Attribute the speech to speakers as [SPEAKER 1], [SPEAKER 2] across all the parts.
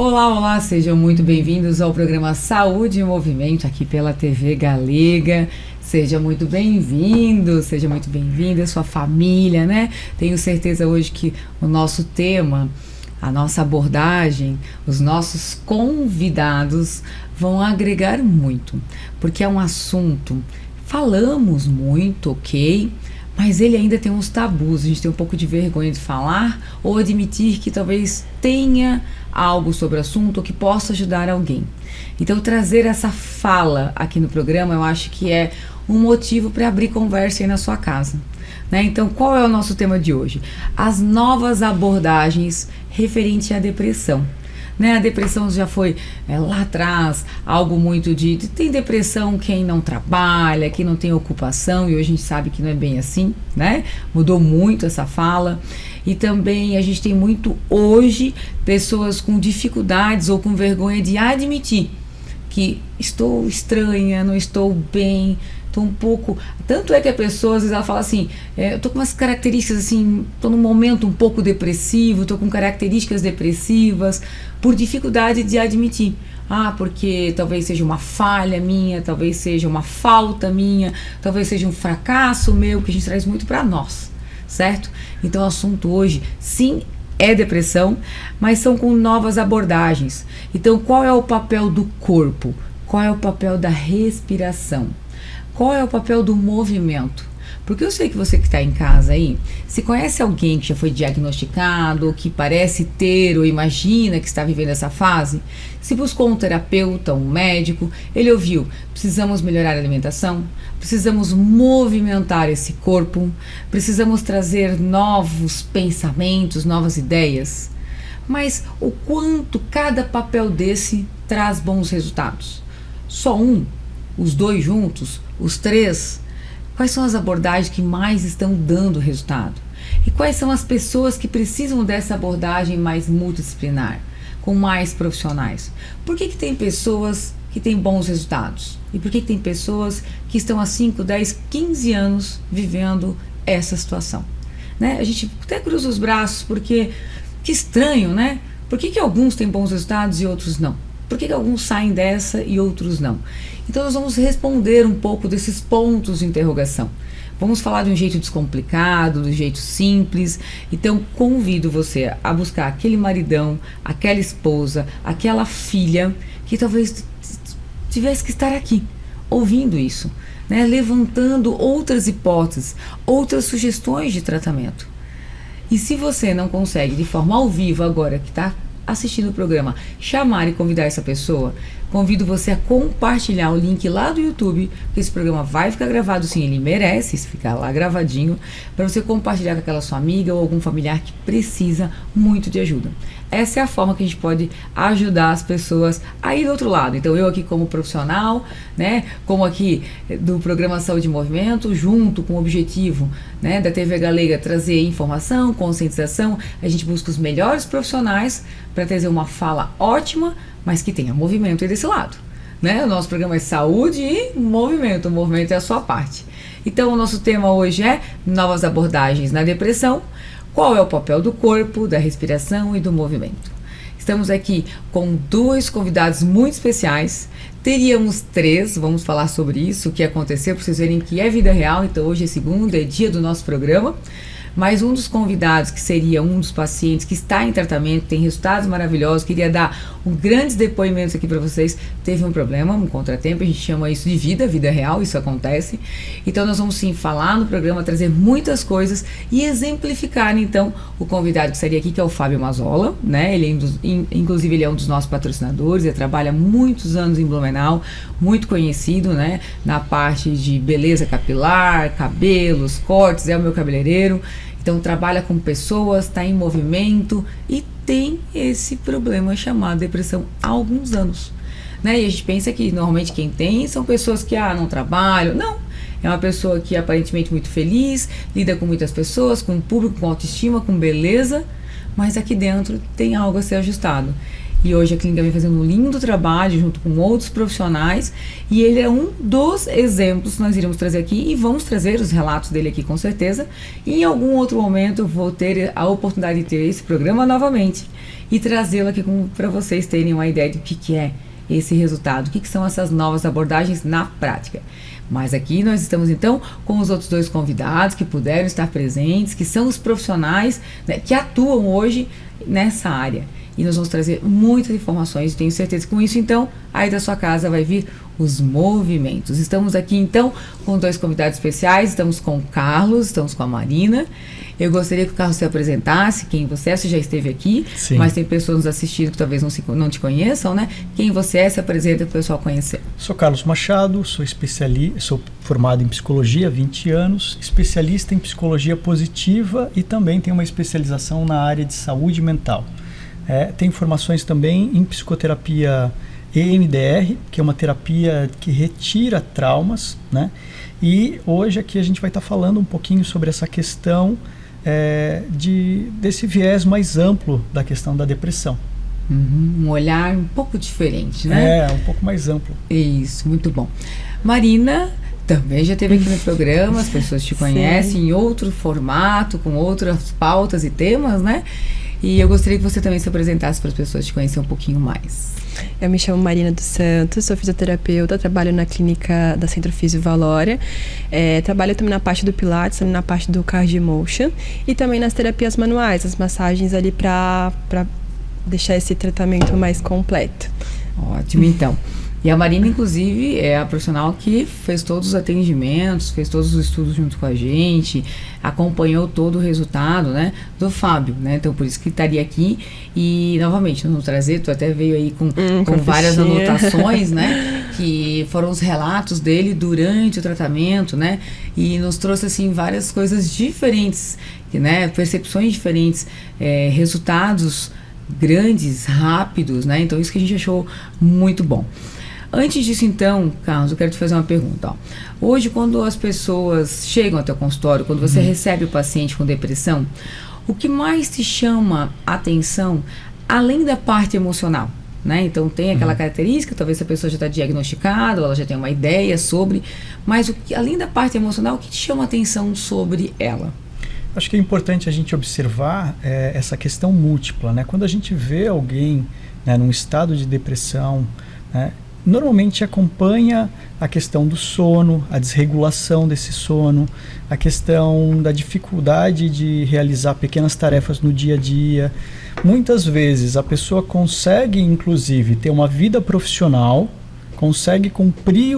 [SPEAKER 1] Olá, olá, sejam muito bem-vindos ao programa Saúde em Movimento aqui pela TV Galega. Seja muito bem-vindo, seja muito bem-vinda, sua família, né? Tenho certeza hoje que o nosso tema, a nossa abordagem, os nossos convidados vão agregar muito, porque é um assunto, falamos muito, ok? Mas ele ainda tem uns tabus, a gente tem um pouco de vergonha de falar ou admitir que talvez tenha algo sobre o assunto ou que possa ajudar alguém. Então trazer essa fala aqui no programa eu acho que é um motivo para abrir conversa aí na sua casa, né? Então qual é o nosso tema de hoje? As novas abordagens referente à depressão. Né? A depressão já foi lá atrás algo muito tem depressão quem não trabalha, quem não tem ocupação, e hoje a gente sabe que não é bem assim, né? Mudou muito essa fala. E também a gente tem muito hoje pessoas com dificuldades ou com vergonha de admitir que estou estranha, não estou bem, estou um pouco... Tanto é que a pessoa, às vezes ela fala assim, eu estou com umas características assim, estou num momento um pouco depressivo, estou com características depressivas, por dificuldade de admitir. Porque talvez seja uma falha minha, talvez seja uma falta minha, talvez seja um fracasso meu, que a gente traz muito para nós, certo? Então o assunto hoje, sim, é depressão, mas são com novas abordagens. Então qual é o papel do corpo? Qual é o papel da respiração? Qual é o papel do movimento? Porque eu sei que você que está em casa aí, se conhece alguém que já foi diagnosticado, ou que parece ter ou imagina que está vivendo essa fase, se buscou um terapeuta, um médico, ele ouviu, precisamos melhorar a alimentação, precisamos movimentar esse corpo, precisamos trazer novos pensamentos, novas ideias. Mas o quanto cada papel desse traz bons resultados? Só um? Os dois juntos? Os três? Quais são as abordagens que mais estão dando resultado? E quais são as pessoas que precisam dessa abordagem mais multidisciplinar, com mais profissionais? Por que tem pessoas que têm bons resultados? E por que tem pessoas que estão há 5, 10, 15 anos vivendo essa situação? Né? A gente até cruza os braços porque, que estranho, né? Por que alguns têm bons resultados e outros não? Por que alguns saem dessa e outros não? Então nós vamos responder um pouco desses pontos de interrogação. Vamos falar de um jeito descomplicado, de um jeito simples. Então convido você a buscar aquele maridão, aquela esposa, aquela filha que talvez tivesse que estar aqui, ouvindo isso, né? Levantando outras hipóteses, outras sugestões de tratamento. E se você não consegue de forma ao vivo agora que está assistindo o programa, chamar e convidar essa pessoa, convido você a compartilhar o link lá do YouTube, porque esse programa vai ficar gravado, sim, ele merece ficar lá gravadinho, para você compartilhar com aquela sua amiga ou algum familiar que precisa muito de ajuda. Essa é a forma que a gente pode ajudar as pessoas aí do outro lado. Então eu aqui como profissional, né, como aqui do programa Saúde em Movimento, junto com o objetivo, né, da TV Galega trazer informação, conscientização, a gente busca os melhores profissionais para trazer uma fala ótima, mas que tenha movimento aí desse lado, né? O nosso programa é saúde e movimento, o movimento é a sua parte. Então o nosso tema hoje é novas abordagens na depressão. Qual é o papel do corpo, da respiração e do movimento? Estamos aqui com dois convidados muito especiais. Teríamos três, vamos falar sobre isso, o que aconteceu, para vocês verem que é vida real. Então hoje é segunda, é dia do nosso programa. Mas um dos convidados, que seria um dos pacientes que está em tratamento, tem resultados maravilhosos, queria dar grandes depoimentos aqui para vocês, teve um problema, um contratempo, a gente chama isso de vida real, isso acontece. Então nós vamos sim falar no programa, trazer muitas coisas e exemplificar então o convidado que estaria aqui, que é o Fábio Mazzola, né? Ele inclusive ele é um dos nossos patrocinadores, ele trabalha muitos anos em Blumenau, muito conhecido, né? Na parte de beleza capilar, cabelos, cortes, é o meu cabeleireiro. Então trabalha com pessoas, está em movimento e tem esse problema chamado depressão há alguns anos, né? E a gente pensa que normalmente quem tem são pessoas que não trabalham. Não, é uma pessoa que é aparentemente muito feliz, lida com muitas pessoas, com público, com autoestima, com beleza, mas aqui dentro tem algo a ser ajustado. e hoje a clínica vem fazendo um lindo trabalho junto com outros profissionais, e ele é um dos exemplos que nós iremos trazer aqui, e vamos trazer os relatos dele aqui com certeza, e em algum outro momento eu vou ter a oportunidade de ter esse programa novamente e trazê-lo aqui para vocês terem uma ideia de o que é esse resultado, o que são essas novas abordagens na prática. Mas aqui nós estamos então com os outros 2 convidados que puderam estar presentes, que são os profissionais, né, que atuam hoje nessa área. E nós vamos trazer muitas informações, tenho certeza que com isso então, aí da sua casa vai vir os movimentos. Estamos aqui então com 2 convidados especiais, estamos com o Carlos, estamos com a Marina. Eu gostaria que o Carlos se apresentasse, quem você é, você já esteve aqui, sim, mas tem pessoas nos assistindo que talvez não te conheçam, né? Quem você é, se apresenta para o pessoal conhecer.
[SPEAKER 2] Sou Carlos Machado, sou formado em psicologia há 20 anos, especialista em psicologia positiva e também tenho uma especialização na área de saúde mental. Tenho formações também em psicoterapia EMDR, que é uma terapia que retira traumas, né? E hoje aqui a gente vai estar falando um pouquinho sobre essa questão desse viés mais amplo da questão da depressão.
[SPEAKER 1] Um olhar um pouco diferente, né?
[SPEAKER 2] Um pouco mais amplo.
[SPEAKER 1] Isso, muito bom. Marina também já esteve aqui no programa, as pessoas te conhecem em outro formato, com outras pautas e temas, né? E eu gostaria que você também se apresentasse para as pessoas te conhecerem um pouquinho mais.
[SPEAKER 3] Eu me chamo Marina dos Santos, sou fisioterapeuta, trabalho na clínica da Centro Físio Valória, trabalho também na parte do Pilates, também na parte do Cardio Motion e também nas terapias manuais, as massagens ali para deixar esse tratamento mais completo.
[SPEAKER 1] Ótimo, então. E a Marina, inclusive, é a profissional que fez todos os atendimentos, fez todos os estudos junto com a gente, acompanhou todo o resultado, né, do Fábio, né? Então, por isso que estaria aqui. E, novamente, vamos trazer, tu até veio aí com várias anotações, né, que foram os relatos dele durante o tratamento, né, e nos trouxe, assim, várias coisas diferentes, né, percepções diferentes, resultados grandes, rápidos, né? Então, isso que a gente achou muito bom. Antes disso, então, Carlos, eu quero te fazer uma pergunta. Hoje, quando as pessoas chegam até o consultório, quando você recebe o paciente com depressão, o que mais te chama a atenção, além da parte emocional, né? Então, tem aquela característica, talvez a pessoa já está diagnosticada, ou ela já tem uma ideia sobre, mas além da parte emocional, o que te chama a atenção sobre ela?
[SPEAKER 2] Acho que é importante a gente observar essa questão múltipla, né? Quando a gente vê alguém, né, num estado de depressão, né, normalmente acompanha a questão do sono, a desregulação desse sono, a questão da dificuldade de realizar pequenas tarefas no dia a dia. Muitas vezes a pessoa consegue, inclusive, ter uma vida profissional, consegue cumprir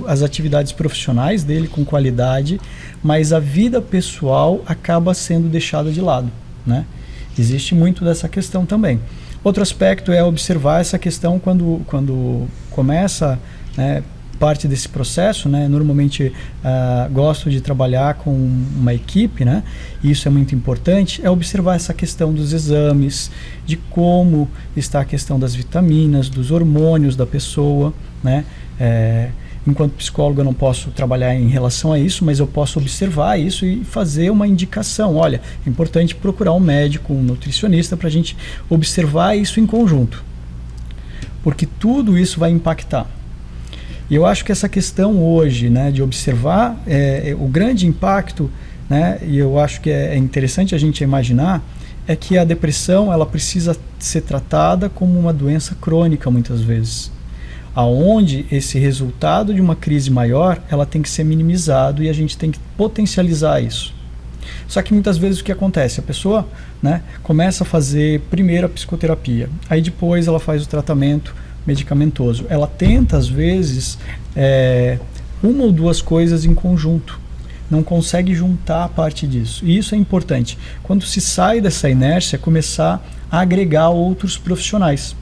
[SPEAKER 2] as atividades profissionais dele com qualidade, mas a vida pessoal acaba sendo deixada de lado, né? Existe muito dessa questão também. Outro aspecto é observar essa questão quando começa, né, parte desse processo, né? Normalmente gosto de trabalhar com uma equipe, né? E isso é muito importante, é observar essa questão dos exames, de como está a questão das vitaminas, dos hormônios da pessoa, né? Enquanto psicólogo eu não posso trabalhar em relação a isso, mas eu posso observar isso e fazer uma indicação. Olha, é importante procurar um médico, um nutricionista para a gente observar isso em conjunto, porque tudo isso vai impactar. E eu acho que essa questão hoje, né, de observar o grande impacto, né, e eu acho que é interessante a gente imaginar, é que a depressão ela precisa ser tratada como uma doença crônica muitas vezes, aonde esse resultado de uma crise maior ela tem que ser minimizado e a gente tem que potencializar isso. Só que muitas vezes o que acontece? A pessoa, né, começa a fazer primeiro a psicoterapia, aí depois ela faz o tratamento medicamentoso. Ela tenta, às vezes, uma ou duas coisas em conjunto. Não consegue juntar a parte disso. E isso é importante. Quando se sai dessa inércia, começar a agregar outros profissionais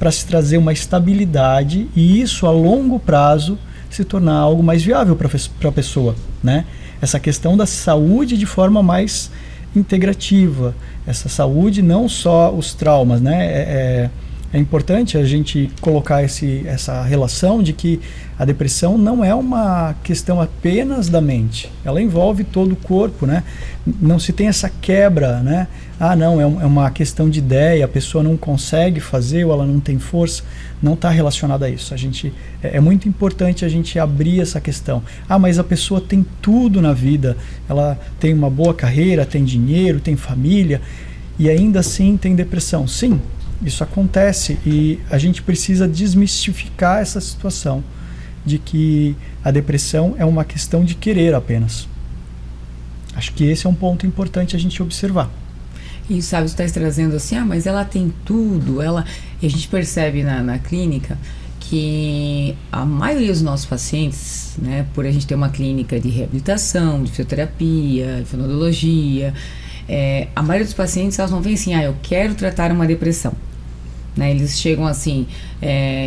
[SPEAKER 2] para se trazer uma estabilidade e isso a longo prazo se tornar algo mais viável para a pessoa, né? Essa questão da saúde de forma mais integrativa, essa saúde não só os traumas, né? É importante a gente colocar essa relação de que a depressão não é uma questão apenas da mente, ela envolve todo o corpo, né? Não se tem essa quebra, né? Não, é uma questão de ideia, a pessoa não consegue fazer ou ela não tem força, não está relacionada a isso. É muito importante a gente abrir essa questão. Mas a pessoa tem tudo na vida, ela tem uma boa carreira, tem dinheiro, tem família e ainda assim tem depressão. Sim, isso acontece e a gente precisa desmistificar essa situação de que a depressão é uma questão de querer apenas. Acho que esse é um ponto importante a gente observar.
[SPEAKER 1] E sabe, você está trazendo assim, mas ela tem tudo, e a gente percebe na clínica que a maioria dos nossos pacientes, né, por a gente ter uma clínica de reabilitação, de fisioterapia, de fonoaudiologia, a maioria dos pacientes, elas não vêm assim, eu quero tratar uma depressão. Né, eles chegam assim,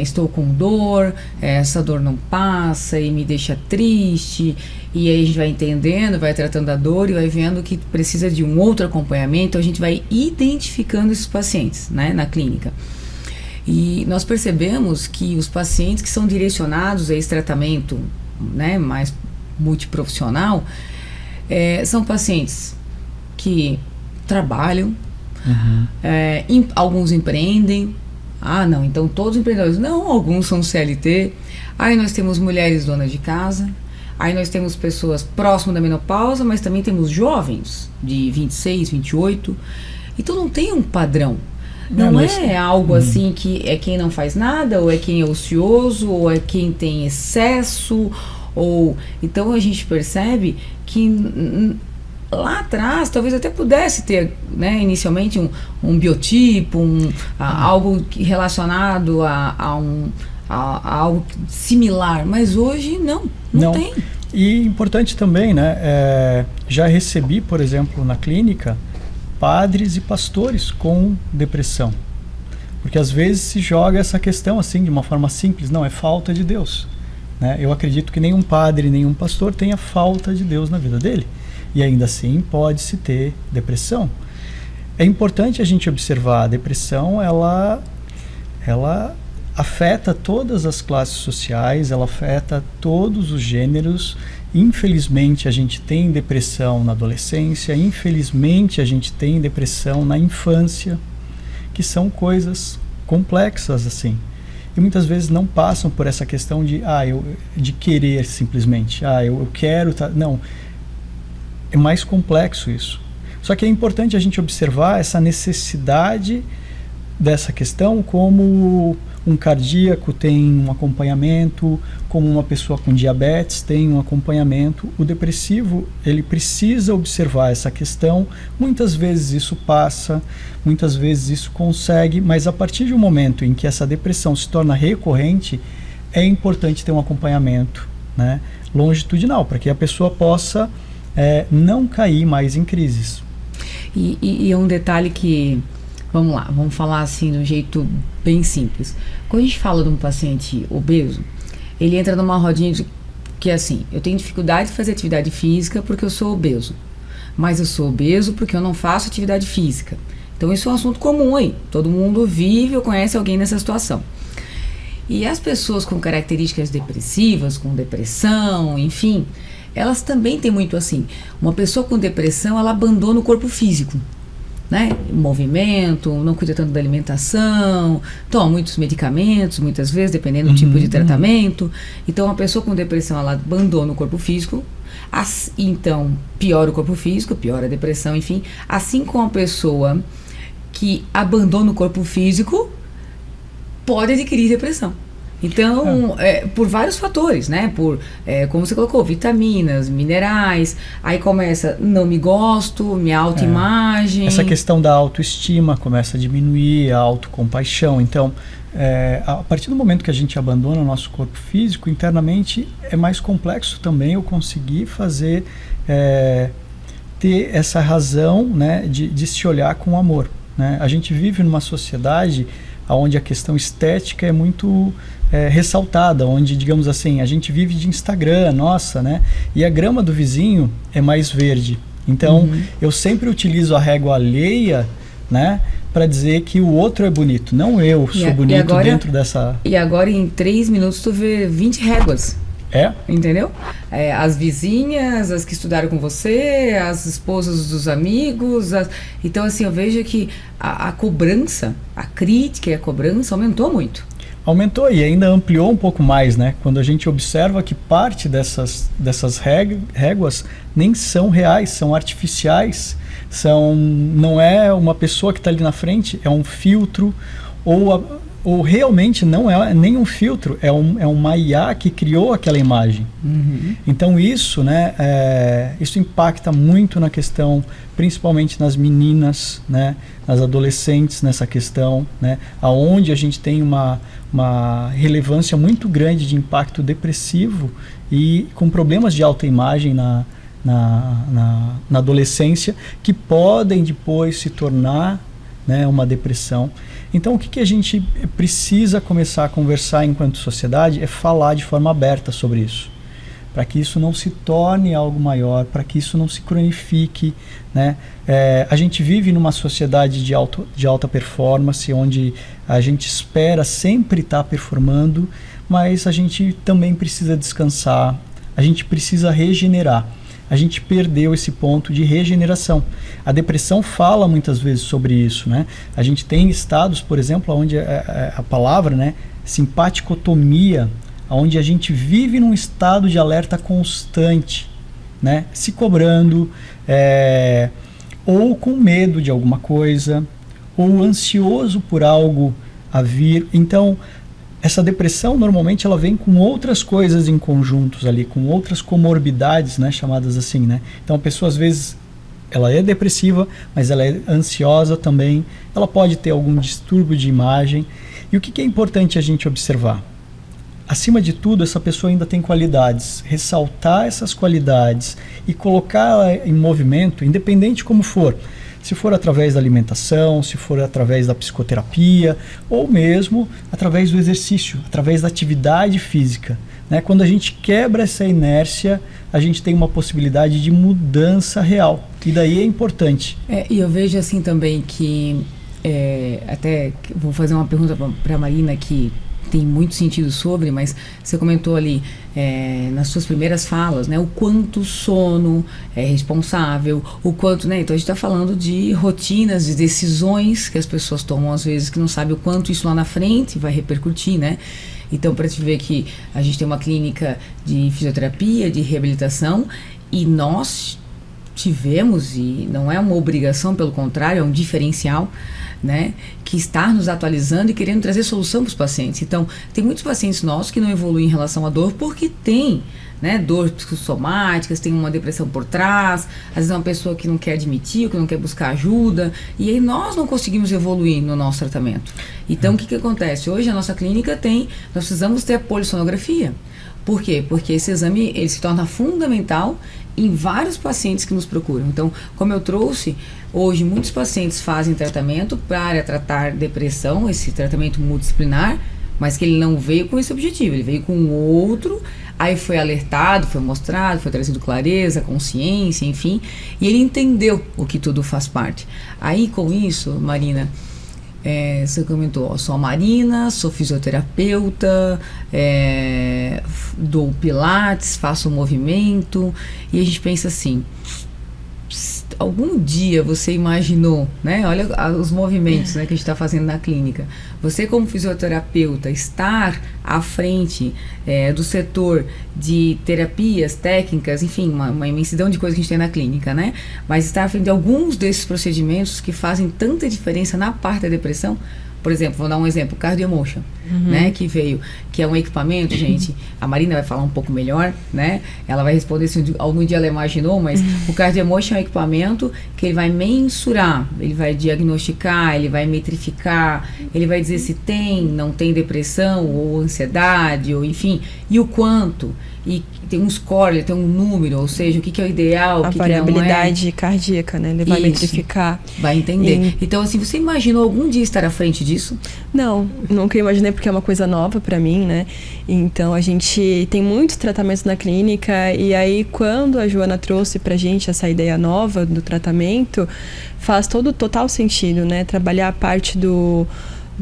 [SPEAKER 1] estou com dor, essa dor não passa e me deixa triste, e aí a gente vai entendendo, vai tratando a dor e vai vendo que precisa de um outro acompanhamento, a gente vai identificando esses pacientes, né, na clínica. E nós percebemos que os pacientes que são direcionados a esse tratamento, né, mais multiprofissional, são pacientes que trabalham, alguns empreendem. Não, então todos os empreendedores. Não, alguns são CLT. Aí nós temos mulheres donas de casa. Aí nós temos pessoas próximas da menopausa, mas também temos jovens de 26, 28. Então não tem um padrão. Não é algo assim que é quem não faz nada, ou é quem é ocioso, ou é quem tem excesso, ou... Então a gente percebe que lá atrás talvez até pudesse ter, né, inicialmente um biotipo, algo relacionado a algo similar, mas hoje não tem.
[SPEAKER 2] E importante também, né, já recebi, por exemplo, na clínica, padres e pastores com depressão, porque às vezes se joga essa questão assim de uma forma simples, não, é falta de Deus, né? Eu acredito que nenhum padre, nenhum pastor tenha falta de Deus na vida dele, e ainda assim pode-se ter depressão. É importante a gente observar, a depressão ela afeta todas as classes sociais, ela afeta todos os gêneros. Infelizmente a gente tem depressão na adolescência, infelizmente a gente tem depressão na infância, que são coisas complexas assim. E muitas vezes não passam por essa questão de querer simplesmente, eu quero, não. É mais complexo isso. Só que é importante a gente observar essa necessidade dessa questão, como um cardíaco tem um acompanhamento, como uma pessoa com diabetes tem um acompanhamento. O depressivo, ele precisa observar essa questão. Muitas vezes isso passa, muitas vezes isso consegue, mas a partir do momento em que essa depressão se torna recorrente, é importante ter um acompanhamento, né, longitudinal, para que a pessoa possa não cair mais em crises.
[SPEAKER 1] E é um detalhe que, vamos falar assim de um jeito bem simples. Quando a gente fala de um paciente obeso, ele entra numa rodinha que é assim, eu tenho dificuldade de fazer atividade física porque eu sou obeso, mas eu sou obeso porque eu não faço atividade física. Então isso é um assunto comum aí, todo mundo vive ou conhece alguém nessa situação. E as pessoas com características depressivas, com depressão, enfim, elas também têm muito assim. Uma pessoa com depressão, ela abandona o corpo físico, né? Movimento, não cuida tanto da alimentação, toma muitos medicamentos, muitas vezes, dependendo do tipo de tratamento. Então, uma pessoa com depressão, ela abandona o corpo físico, então piora o corpo físico, piora a depressão, enfim. Assim como a pessoa que abandona o corpo físico pode adquirir depressão. Então, por vários fatores, né? Como você colocou, vitaminas, minerais, aí começa, não me gosto, minha autoimagem.
[SPEAKER 2] Essa questão da autoestima começa a diminuir, a autocompaixão. Então, a partir do momento que a gente abandona o nosso corpo físico, internamente é mais complexo também eu conseguir fazer, ter essa razão, né, de se olhar com amor, né? A gente vive numa sociedade onde a questão estética é muito ressaltada, onde, digamos assim, a gente vive de Instagram, né? E a grama do vizinho é mais verde. Então, eu sempre utilizo a régua alheia, né, para dizer que o outro é bonito, não eu sou bonito dentro dessa...
[SPEAKER 1] E agora em 3 minutos tu vê 20 réguas.
[SPEAKER 2] É?
[SPEAKER 1] Entendeu? As vizinhas, as que estudaram com você, as esposas dos amigos. Então, assim, eu vejo que a cobrança, a crítica e a cobrança aumentou muito.
[SPEAKER 2] Aumentou e ainda ampliou um pouco mais, né? Quando a gente observa que parte dessas réguas nem são reais, são artificiais, não é uma pessoa que está ali na frente, é um filtro, ou realmente não é nem um filtro, é uma IA que criou aquela imagem.
[SPEAKER 1] Uhum.
[SPEAKER 2] Então isso, né, isso impacta muito na questão, principalmente nas meninas, né, nas adolescentes nessa questão, né, aonde a gente tem uma relevância muito grande de impacto depressivo e com problemas de autoimagem na adolescência que podem depois se tornar, né, uma depressão. Então, o que a gente precisa começar a conversar enquanto sociedade é falar de forma aberta sobre isso, para que isso não se torne algo maior, para que isso não se cronifique, né? A gente vive numa sociedade de alta performance, onde a gente espera sempre estar performando, mas a gente também precisa descansar, a gente precisa regenerar. A gente perdeu esse ponto de regeneração. A depressão fala muitas vezes sobre isso, né? A gente tem estados, por exemplo, onde a palavra, né, simpaticotomia, onde a gente vive num estado de alerta constante, né? Se cobrando, ou com medo de alguma coisa, ou ansioso por algo a vir. Então, essa depressão, normalmente, ela vem com outras coisas em conjuntos ali, com outras comorbidades, né, chamadas assim, né? Então, a pessoa, às vezes, ela é depressiva, mas ela é ansiosa também, ela pode ter algum distúrbio de imagem. E o que é importante a gente observar? Acima de tudo, essa pessoa ainda tem qualidades. Ressaltar essas qualidades e colocá-la em movimento, independente como for. Se for através da alimentação, se for através da psicoterapia, ou mesmo através do exercício, através da atividade física, né? Quando a gente quebra essa inércia, a gente tem uma possibilidade de mudança real. E daí é importante.
[SPEAKER 1] E eu vejo assim também que, até vou fazer uma pergunta para a Marina que tem muito sentido sobre, mas você comentou ali nas suas primeiras falas, né, o quanto o sono é responsável, o quanto, né, então a gente está falando de rotinas, de decisões que as pessoas tomam às vezes que não sabem o quanto isso lá na frente vai repercutir, né? Então, para te ver que a gente tem uma clínica de fisioterapia, de reabilitação, e nós tivemos, e não é uma obrigação, pelo contrário, é um diferencial, né, que está nos atualizando e querendo trazer solução para os pacientes. Então, tem muitos pacientes nossos que não evoluem em relação à dor porque tem, né, dores psicossomáticas, tem uma depressão por trás, às vezes é uma pessoa que não quer admitir, ou que não quer buscar ajuda, e aí nós não conseguimos evoluir no nosso tratamento. Então, o que acontece? Hoje a nossa clínica nós precisamos ter a polissonografia. Por quê? Porque esse exame ele se torna fundamental em vários pacientes que nos procuram. Então, como eu trouxe, hoje muitos pacientes fazem tratamento para tratar depressão, esse tratamento multidisciplinar, mas que ele não veio com esse objetivo, ele veio com outro, aí foi alertado, foi mostrado, foi trazido clareza, consciência, enfim, e ele entendeu o que tudo faz parte. Aí com isso, Marina, você comentou, sou a Marina, sou fisioterapeuta, dou pilates, faço movimento, e a gente pensa assim, algum dia você imaginou, né? Olha os movimentos, né, que a gente está fazendo na clínica. Você como fisioterapeuta estar à frente do setor de terapias, técnicas, enfim, uma imensidão de coisas que a gente tem na clínica, né? Mas estar à frente de alguns desses procedimentos que fazem tanta diferença na parte da depressão. Por exemplo, vou dar um exemplo, o CardioEmotion, né, que veio, que é um equipamento, gente, a Marina vai falar um pouco melhor, né, ela vai responder se algum dia ela imaginou, mas o CardioEmotion é um equipamento que ele vai mensurar, ele vai diagnosticar, ele vai metrificar, ele vai dizer se tem, não tem depressão, ou ansiedade, ou enfim, e o quanto, e tem um score, ele tem um número, ou seja, o que é o ideal, o que não é. A
[SPEAKER 3] variabilidade cardíaca, né, ele vai metrificar.
[SPEAKER 1] Vai entender. Então, assim, você imaginou algum dia estar à frente disso?
[SPEAKER 3] Não, nunca imaginei, porque é uma coisa nova para mim, né? Então a gente tem muitos tratamentos na clínica, e aí quando a Joana trouxe pra gente essa ideia nova do tratamento, faz total sentido, né? Trabalhar a parte do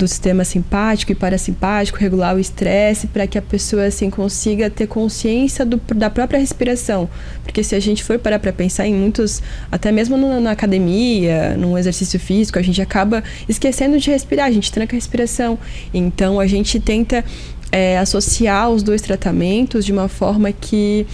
[SPEAKER 3] sistema simpático e parasimpático, regular o estresse, para que a pessoa assim consiga ter consciência da própria respiração. Porque se a gente for parar para pensar em muitos, até mesmo na academia, num exercício físico, a gente acaba esquecendo de respirar, a gente tranca a respiração. Então a gente tenta associar os dois tratamentos de uma forma que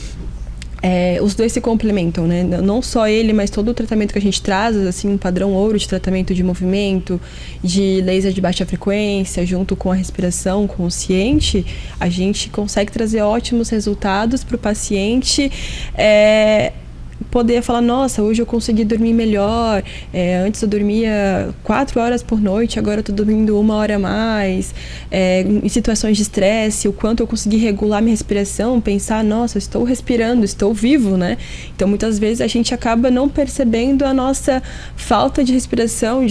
[SPEAKER 3] os dois se complementam, né? Não só ele, mas todo o tratamento que a gente traz, assim, um padrão ouro de tratamento de movimento, de laser de baixa frequência, junto com a respiração consciente, a gente consegue trazer ótimos resultados para o paciente poder falar, nossa, hoje eu consegui dormir melhor, antes eu dormia 4 horas por noite, agora eu tô dormindo 1 hora a mais, em situações de estresse, o quanto eu consegui regular minha respiração, pensar, nossa, eu estou respirando, estou vivo, né? Então, muitas vezes a gente acaba não percebendo a nossa falta de respiração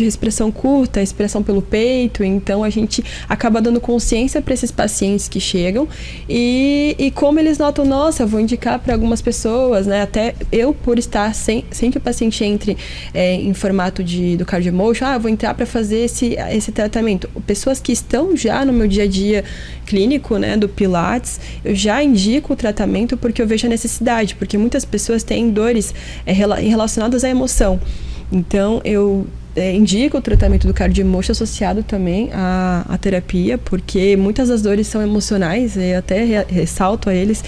[SPEAKER 3] curta, respiração pelo peito, então a gente acaba dando consciência para esses pacientes que chegam, e como eles notam, nossa, eu vou indicar para algumas pessoas, né? Até eu, por estar sem que o paciente entre em formato do Cardio Motion, eu vou entrar para fazer esse tratamento. Pessoas que estão já no meu dia a dia clínico, né, do Pilates, eu já indico o tratamento porque eu vejo a necessidade, porque muitas pessoas têm dores relacionadas à emoção. Então, eu indico o tratamento do Cardio Motion associado também à terapia, porque muitas das dores são emocionais, e até ressalto a eles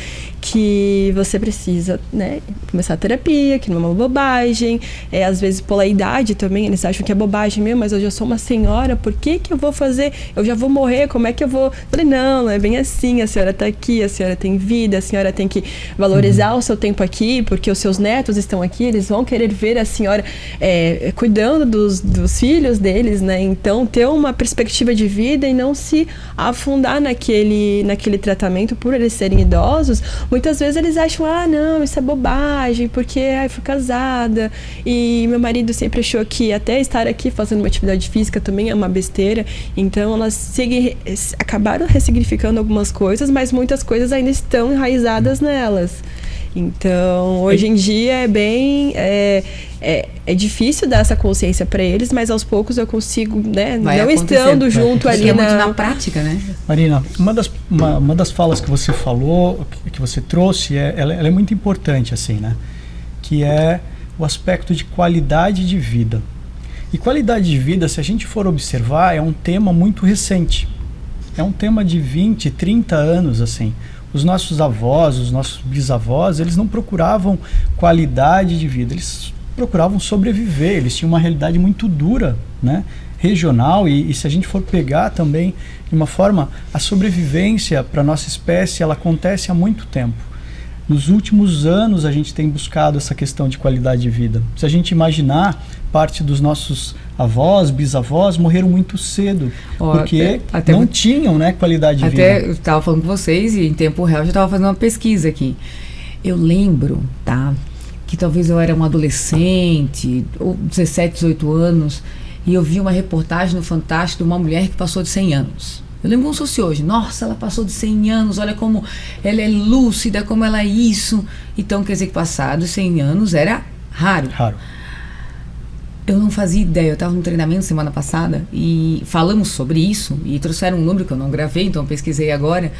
[SPEAKER 3] que você precisa, né, começar a terapia, que não é uma bobagem, às vezes pela idade também, eles acham que é bobagem mesmo, mas eu já sou uma senhora, por que eu vou fazer? Eu já vou morrer, como é que eu vou? Eu falei, não é bem assim, a senhora está aqui, a senhora tem vida, a senhora tem que valorizar o seu tempo aqui, porque os seus netos estão aqui, eles vão querer ver a senhora cuidando dos filhos deles, né? Então, ter uma perspectiva de vida e não se afundar naquele tratamento por eles serem idosos. Muitas vezes eles acham, não, isso é bobagem, porque fui casada e meu marido sempre achou que até estar aqui fazendo uma atividade física também é uma besteira. Então, elas acabaram ressignificando algumas coisas, mas muitas coisas ainda estão enraizadas nelas. Então, hoje em dia é bem... É difícil dar essa consciência para eles, mas aos poucos eu consigo, né? Não estando junto ali
[SPEAKER 1] muito na prática, né?
[SPEAKER 2] Marina, uma das falas que você falou, que você trouxe, ela é muito importante, assim, né? Que é o aspecto de qualidade de vida. E qualidade de vida, se a gente for observar, é um tema muito recente. É um tema de 20, 30 anos, assim. Os nossos avós, os nossos bisavós, eles não procuravam qualidade de vida, eles procuravam sobreviver, eles tinham uma realidade muito dura, né, regional, e se a gente for pegar também, de uma forma, a sobrevivência para a nossa espécie, ela acontece há muito tempo. Nos últimos anos a gente tem buscado essa questão de qualidade de vida. Se a gente imaginar, parte dos nossos avós, bisavós morreram muito cedo, porque não tinham, né, qualidade de vida.
[SPEAKER 1] Até eu estava falando com vocês e em tempo real eu já estava fazendo uma pesquisa aqui. Eu lembro, que talvez eu era um adolescente, ou 17, 18 anos, e eu vi uma reportagem no Fantástico de uma mulher que passou de 100 anos. Eu lembro como se fosse hoje. Nossa, ela passou de 100 anos, olha como ela é lúcida, como ela é isso. Então, quer dizer que passar dos 100 anos era raro. Eu não fazia ideia, eu estava no treinamento semana passada e falamos sobre isso e trouxeram um número que eu não gravei, então eu pesquisei agora.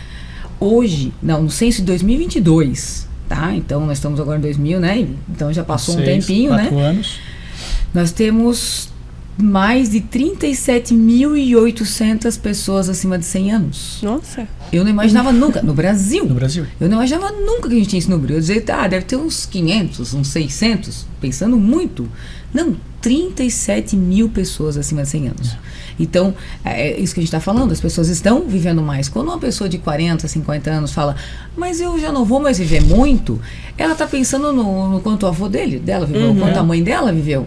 [SPEAKER 1] Hoje, no censo de 2022, então nós estamos agora em 2000, né? Então já passou um tempinho,
[SPEAKER 2] 4 anos.
[SPEAKER 1] Nós temos mais de 37.800 pessoas acima de 100 anos.
[SPEAKER 3] Nossa!
[SPEAKER 1] Eu não imaginava nunca, no Brasil.
[SPEAKER 2] No Brasil.
[SPEAKER 1] Eu não imaginava nunca que a gente tinha esse número. Eu dizia, deve ter uns 500, uns 600, pensando muito. Não, 37 mil pessoas acima de 100 anos. Então, é isso que a gente está falando, as pessoas estão vivendo mais. Quando uma pessoa de 40, 50 anos fala, mas eu já não vou mais viver muito, ela está pensando no quanto o avô dela viveu, quanto a mãe dela viveu.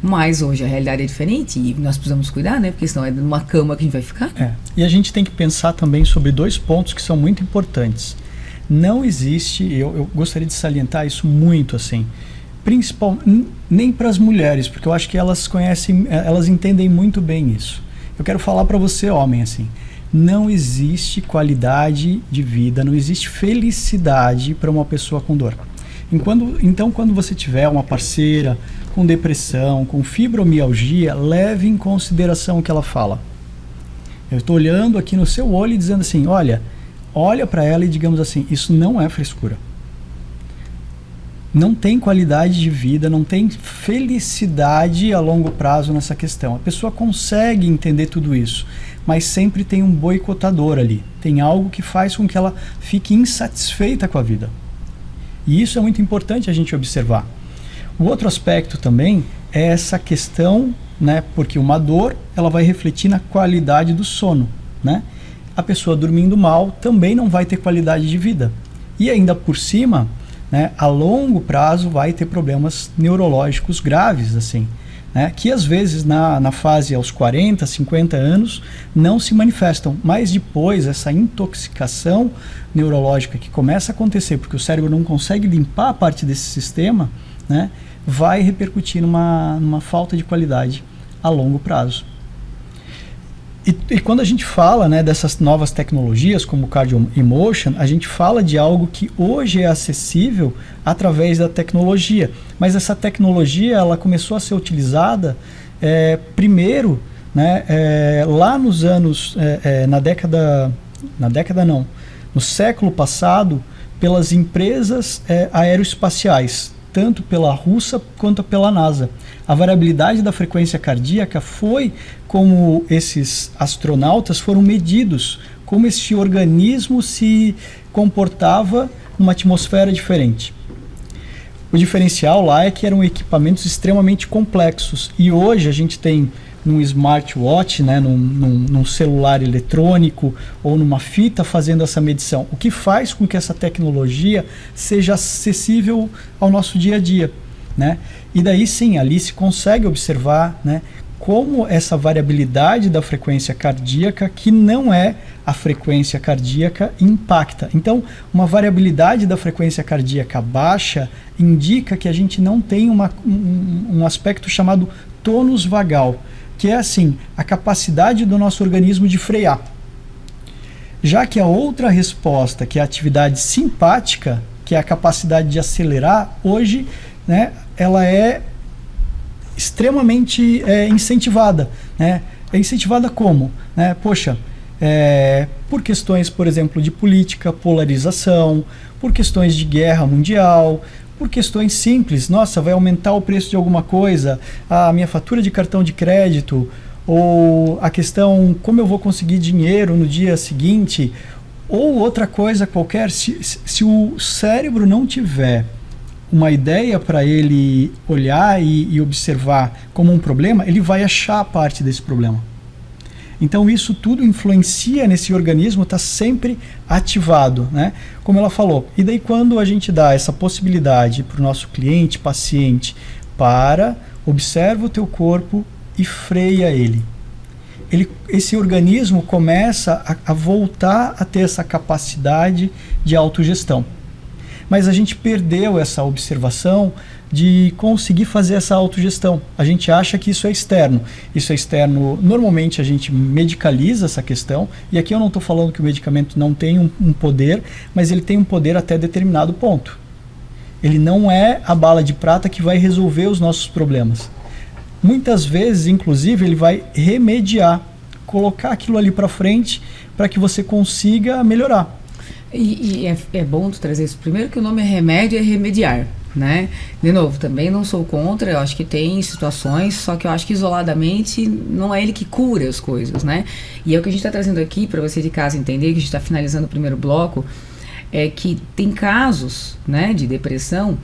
[SPEAKER 1] Mas hoje a realidade é diferente e nós precisamos cuidar, né? Porque senão é numa cama que a gente vai ficar.
[SPEAKER 2] E a gente tem que pensar também sobre 2 pontos que são muito importantes. Não existe, eu gostaria de salientar isso muito, assim, nem para as mulheres, porque eu acho que elas entendem muito bem isso. Eu quero falar para você, homem, assim, não existe qualidade de vida, não existe felicidade para uma pessoa com dor. Então, quando você tiver uma parceira com depressão, com fibromialgia, leve em consideração o que ela fala. Eu estou olhando aqui no seu olho e dizendo assim, olha para ela e digamos assim, isso não é frescura. Não tem qualidade de vida, não tem felicidade a longo prazo nessa questão. A pessoa consegue entender tudo isso, mas sempre tem um boicotador ali. Tem algo que faz com que ela fique insatisfeita com a vida. E isso é muito importante a gente observar. O outro aspecto também é essa questão, né, porque uma dor ela vai refletir na qualidade do sono, né? A pessoa dormindo mal também não vai ter qualidade de vida. E ainda por cima, né, a longo prazo vai ter problemas neurológicos graves, assim, né, que às vezes na fase aos 40, 50 anos não se manifestam, mas depois essa intoxicação neurológica que começa a acontecer porque o cérebro não consegue limpar a parte desse sistema, né, vai repercutir numa falta de qualidade a longo prazo. E quando a gente fala, né, dessas novas tecnologias como o Cardio Emotion, a gente fala de algo que hoje é acessível através da tecnologia. Mas essa tecnologia ela começou a ser utilizada primeiro, né, lá nos anos, no século passado, pelas empresas aeroespaciais, tanto pela Rússia quanto pela NASA. A variabilidade da frequência cardíaca foi como esses astronautas foram medidos, como esse organismo se comportava numa atmosfera diferente. O diferencial lá é que eram equipamentos extremamente complexos e hoje a gente tem num smartwatch, né, num celular eletrônico ou numa fita fazendo essa medição, o que faz com que essa tecnologia seja acessível ao nosso dia a dia, né? E daí sim, ali se consegue observar, né, como essa variabilidade da frequência cardíaca, que não é a frequência cardíaca, impacta. Então, uma variabilidade da frequência cardíaca baixa indica que a gente não tem um aspecto chamado tônus vagal, que é assim, a capacidade do nosso organismo de frear. Já que a outra resposta, que é a atividade simpática, que é a capacidade de acelerar, hoje, né, ela é extremamente incentivada, né? É incentivada como? Né? Poxa, por questões, por exemplo, de política, polarização, por questões de guerra mundial, por questões simples, nossa, vai aumentar o preço de alguma coisa, a minha fatura de cartão de crédito, ou a questão como eu vou conseguir dinheiro no dia seguinte, ou outra coisa qualquer. Se o cérebro não tiver uma ideia para ele olhar e observar como um problema, ele vai achar parte desse problema. Então isso tudo influencia nesse organismo, está sempre ativado, né? Como ela falou. E daí quando a gente dá essa possibilidade para o nosso cliente, paciente, observa o teu corpo e freia ele. Esse organismo começa a voltar a ter essa capacidade de autogestão. Mas a gente perdeu essa observação de conseguir fazer essa autogestão. A gente acha que isso é externo. Isso é externo, normalmente a gente medicaliza essa questão, e aqui eu não estou falando que o medicamento não tem um poder, mas ele tem um poder até determinado ponto. Ele não é a bala de prata que vai resolver os nossos problemas. Muitas vezes, inclusive, ele vai remediar, colocar aquilo ali para frente para que você consiga melhorar.
[SPEAKER 1] E é bom tu trazer isso. Primeiro que o nome é remédio, é remediar, né? De novo, também não sou contra, eu acho que tem situações, só que eu acho que isoladamente não é ele que cura as coisas, né? E é o que a gente está trazendo aqui para você de casa entender, que a gente está finalizando o primeiro bloco, é que tem casos, né, de depressão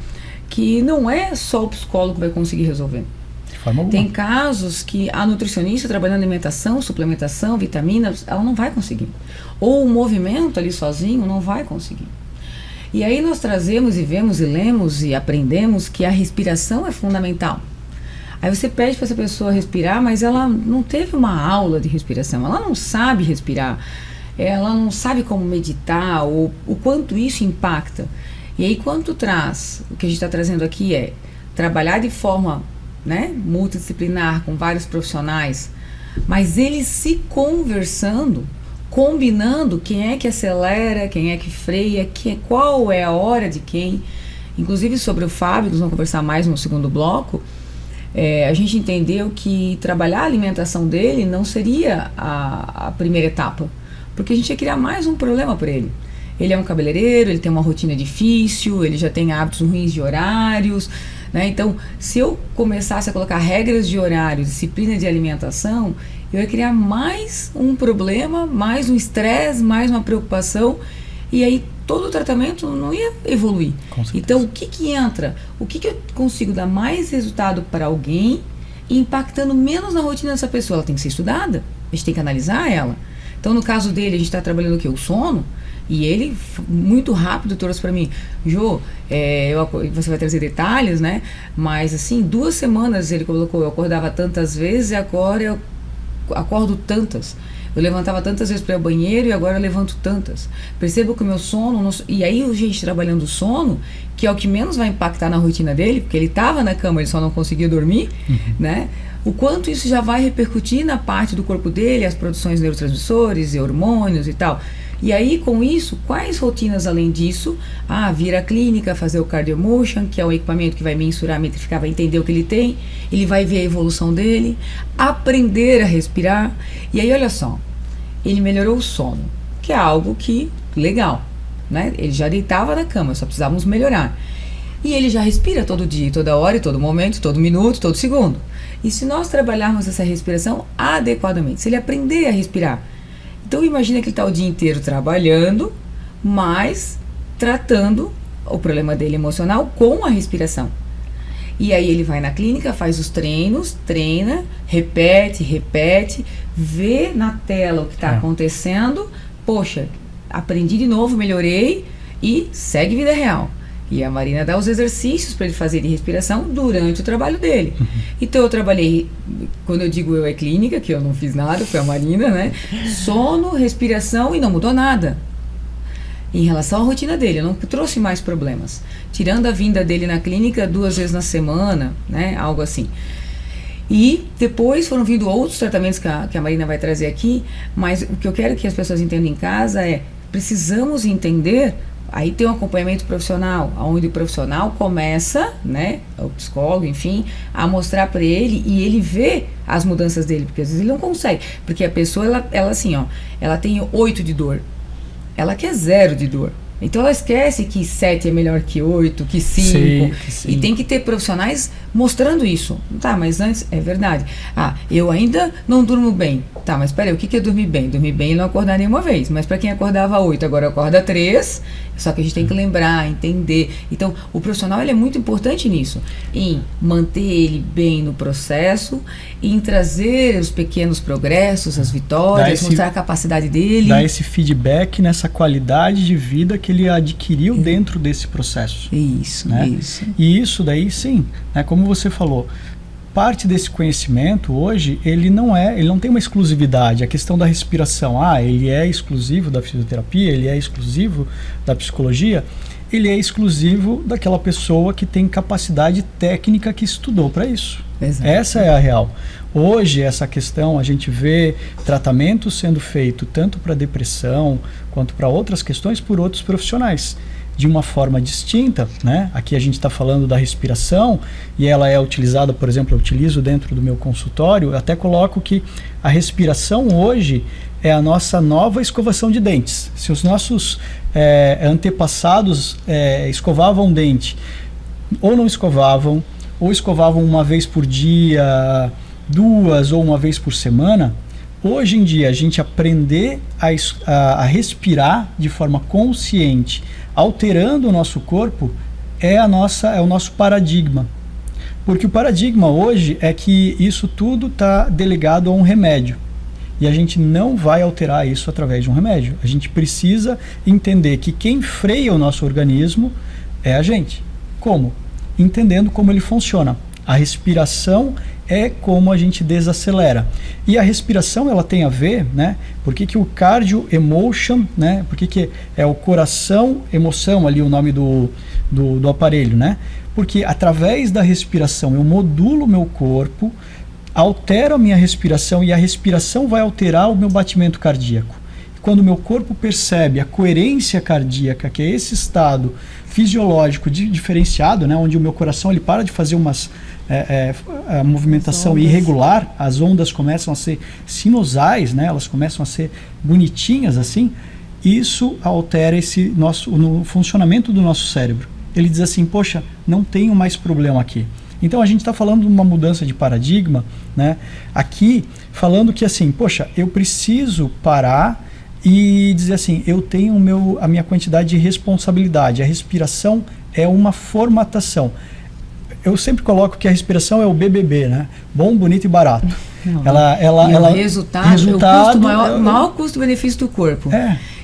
[SPEAKER 1] que não é só o psicólogo que vai conseguir resolver. Tem casos que a nutricionista trabalhando alimentação, suplementação, vitaminas, ela não vai conseguir. Ou o movimento ali sozinho não vai conseguir. E aí nós trazemos e vemos e lemos e aprendemos que a respiração é fundamental. Aí você pede para essa pessoa respirar, mas ela não teve uma aula de respiração, ela não sabe respirar, ela não sabe como meditar, ou o quanto isso impacta. E aí quando tu traz, o que a gente está trazendo aqui é trabalhar de forma, né, multidisciplinar, com vários profissionais, mas eles se conversando, combinando quem é que acelera, quem é que freia, qual é a hora de quem. Inclusive sobre o Fábio, nós vamos conversar mais no segundo bloco, a gente entendeu que trabalhar a alimentação dele não seria a primeira etapa, porque a gente ia criar mais um problema para ele. Ele é um cabeleireiro, ele tem uma rotina difícil, ele já tem hábitos ruins de horários, né? Então, se eu começasse a colocar regras de horário, disciplina de alimentação, eu ia criar mais um problema, mais um estresse, mais uma preocupação, e aí todo o tratamento não ia evoluir. Então, o que entra? O que eu consigo dar mais resultado para alguém, impactando menos na rotina dessa pessoa? Ela tem que ser estudada, a gente tem que analisar ela. Então, no caso dele, a gente está trabalhando o quê? O sono. E ele, muito rápido, trouxe para mim: Jô, você vai trazer detalhes, né? Mas, assim, 2 semanas ele colocou, eu acordava tantas vezes e agora eu acordo tantas. Eu levantava tantas vezes para ir ao banheiro e agora eu levanto tantas. Percebo que o meu sono... E aí, a gente trabalhando o sono, que é o que menos vai impactar na rotina dele, porque ele estava na cama, ele só não conseguia dormir, né? O quanto isso já vai repercutir na parte do corpo dele, as produções de neurotransmissores e hormônios e tal. E aí, com isso, quais rotinas além disso? Vir à clínica, fazer o CardioMotion, que é o equipamento que vai mensurar, metrificar, vai entender o que ele tem, ele vai ver a evolução dele, aprender a respirar. E aí, olha só, ele melhorou o sono, que é algo que, legal, né? Ele já deitava na cama, só precisávamos melhorar. E ele já respira todo dia, toda hora, todo momento, todo minuto, todo segundo. E se nós trabalharmos essa respiração adequadamente, se ele aprender a respirar, então imagina que ele está o dia inteiro trabalhando, mas tratando o problema dele emocional com a respiração. E aí ele vai na clínica, faz os treinos, treina, repete, vê na tela o que está acontecendo, poxa, aprendi de novo, melhorei e segue vida real. E a Marina dá os exercícios para ele fazer de respiração durante o trabalho dele. Então eu trabalhei, quando eu digo eu é clínica, que eu não fiz nada, foi a Marina, né? Sono, respiração e não mudou nada. Em relação à rotina dele, eu não trouxe mais problemas. Tirando a vinda dele na clínica 2 vezes na semana, né? Algo assim. E depois foram vindo outros tratamentos que a Marina vai trazer aqui, mas o que eu quero que as pessoas entendam em casa é, precisamos entender. Aí tem um acompanhamento profissional, onde o profissional começa, né, o psicólogo, enfim, a mostrar para ele e ele vê as mudanças dele, porque às vezes ele não consegue, porque a pessoa, ela assim, ó, ela tem 8 de dor, ela quer 0 de dor. Então ela esquece que 7 é melhor que 8, que 5, e tem que ter profissionais mostrando isso. Tá, mas antes, é verdade. Eu ainda não durmo bem. Tá, mas peraí, o que é dormir bem? Dormir bem é não acordar nenhuma vez. Mas para quem acordava 8, agora acorda 3, só que a gente tem que lembrar, entender. Então, o profissional ele é muito importante nisso, em manter ele bem no processo, em trazer os pequenos progressos, as vitórias, mostrar a capacidade dele.
[SPEAKER 2] Dar esse feedback nessa qualidade de vida que ele adquiriu dentro desse processo.
[SPEAKER 1] Isso,
[SPEAKER 2] né?
[SPEAKER 1] Isso.
[SPEAKER 2] E isso daí, sim, né, como você falou, parte desse conhecimento hoje, ele não tem uma exclusividade. A questão da respiração, ele é exclusivo da fisioterapia, ele é exclusivo da psicologia, ele é exclusivo daquela pessoa que tem capacidade técnica que estudou para isso.
[SPEAKER 1] Exato.
[SPEAKER 2] Essa é a real. Hoje, essa questão, a gente vê tratamento sendo feito tanto para depressão quanto para outras questões por outros profissionais, de uma forma distinta, né? Aqui a gente está falando da respiração e ela é utilizada, por exemplo, eu utilizo dentro do meu consultório, eu até coloco que a respiração hoje é a nossa nova escovação de dentes. Se os nossos antepassados escovavam dente, ou não escovavam, ou escovavam uma vez por dia, 2 ou uma vez por semana, hoje em dia a gente aprender a respirar de forma consciente, alterando o nosso corpo, é o nosso paradigma. Porque o paradigma hoje é que isso tudo está delegado a um remédio. E a gente não vai alterar isso através de um remédio. A gente precisa entender que quem freia o nosso organismo é a gente. Como? Entendendo como ele funciona. A respiração é como a gente desacelera. E a respiração, ela tem a ver, né? Por que o cardio emotion, né? Por que é o coração emoção ali o nome do aparelho, né? Porque através da respiração eu modulo o meu corpo, altero a minha respiração e a respiração vai alterar o meu batimento cardíaco. Quando o meu corpo percebe a coerência cardíaca, que é esse estado fisiológico diferenciado, né, onde o meu coração ele para de fazer a movimentação irregular, as ondas começam a ser sinusais, né, elas começam a ser bonitinhas assim, isso altera no funcionamento do nosso cérebro. Ele diz assim, poxa, não tenho mais problema aqui. Então a gente está falando de uma mudança de paradigma, né, aqui falando que assim, poxa, eu preciso parar e dizer assim, eu tenho a minha quantidade de responsabilidade. A respiração é uma formatação. Eu sempre coloco que a respiração é o BBB, né? Bom, bonito e barato.
[SPEAKER 1] O resultado, o maior custo-benefício do corpo.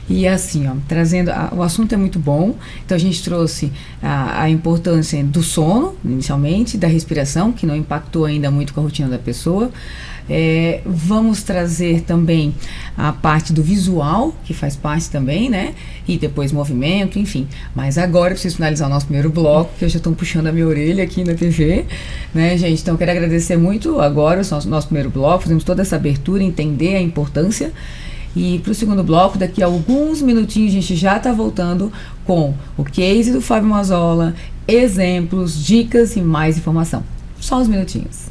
[SPEAKER 1] E assim, trazendo, o assunto é muito bom, então a gente trouxe a importância do sono, inicialmente, da respiração, que não impactou ainda muito com a rotina da pessoa. Vamos trazer também a parte do visual, que faz parte também, né? E depois movimento, enfim. Mas agora eu preciso finalizar o nosso primeiro bloco, que eu já estou puxando a minha orelha aqui na TV, né, gente? Então eu quero agradecer muito agora o nosso primeiro bloco, fizemos toda essa abertura, entender a importância. E para o segundo bloco, daqui a alguns minutinhos, a gente já está voltando com o case do Fábio Mazzola, exemplos, dicas e mais informação. Só uns minutinhos.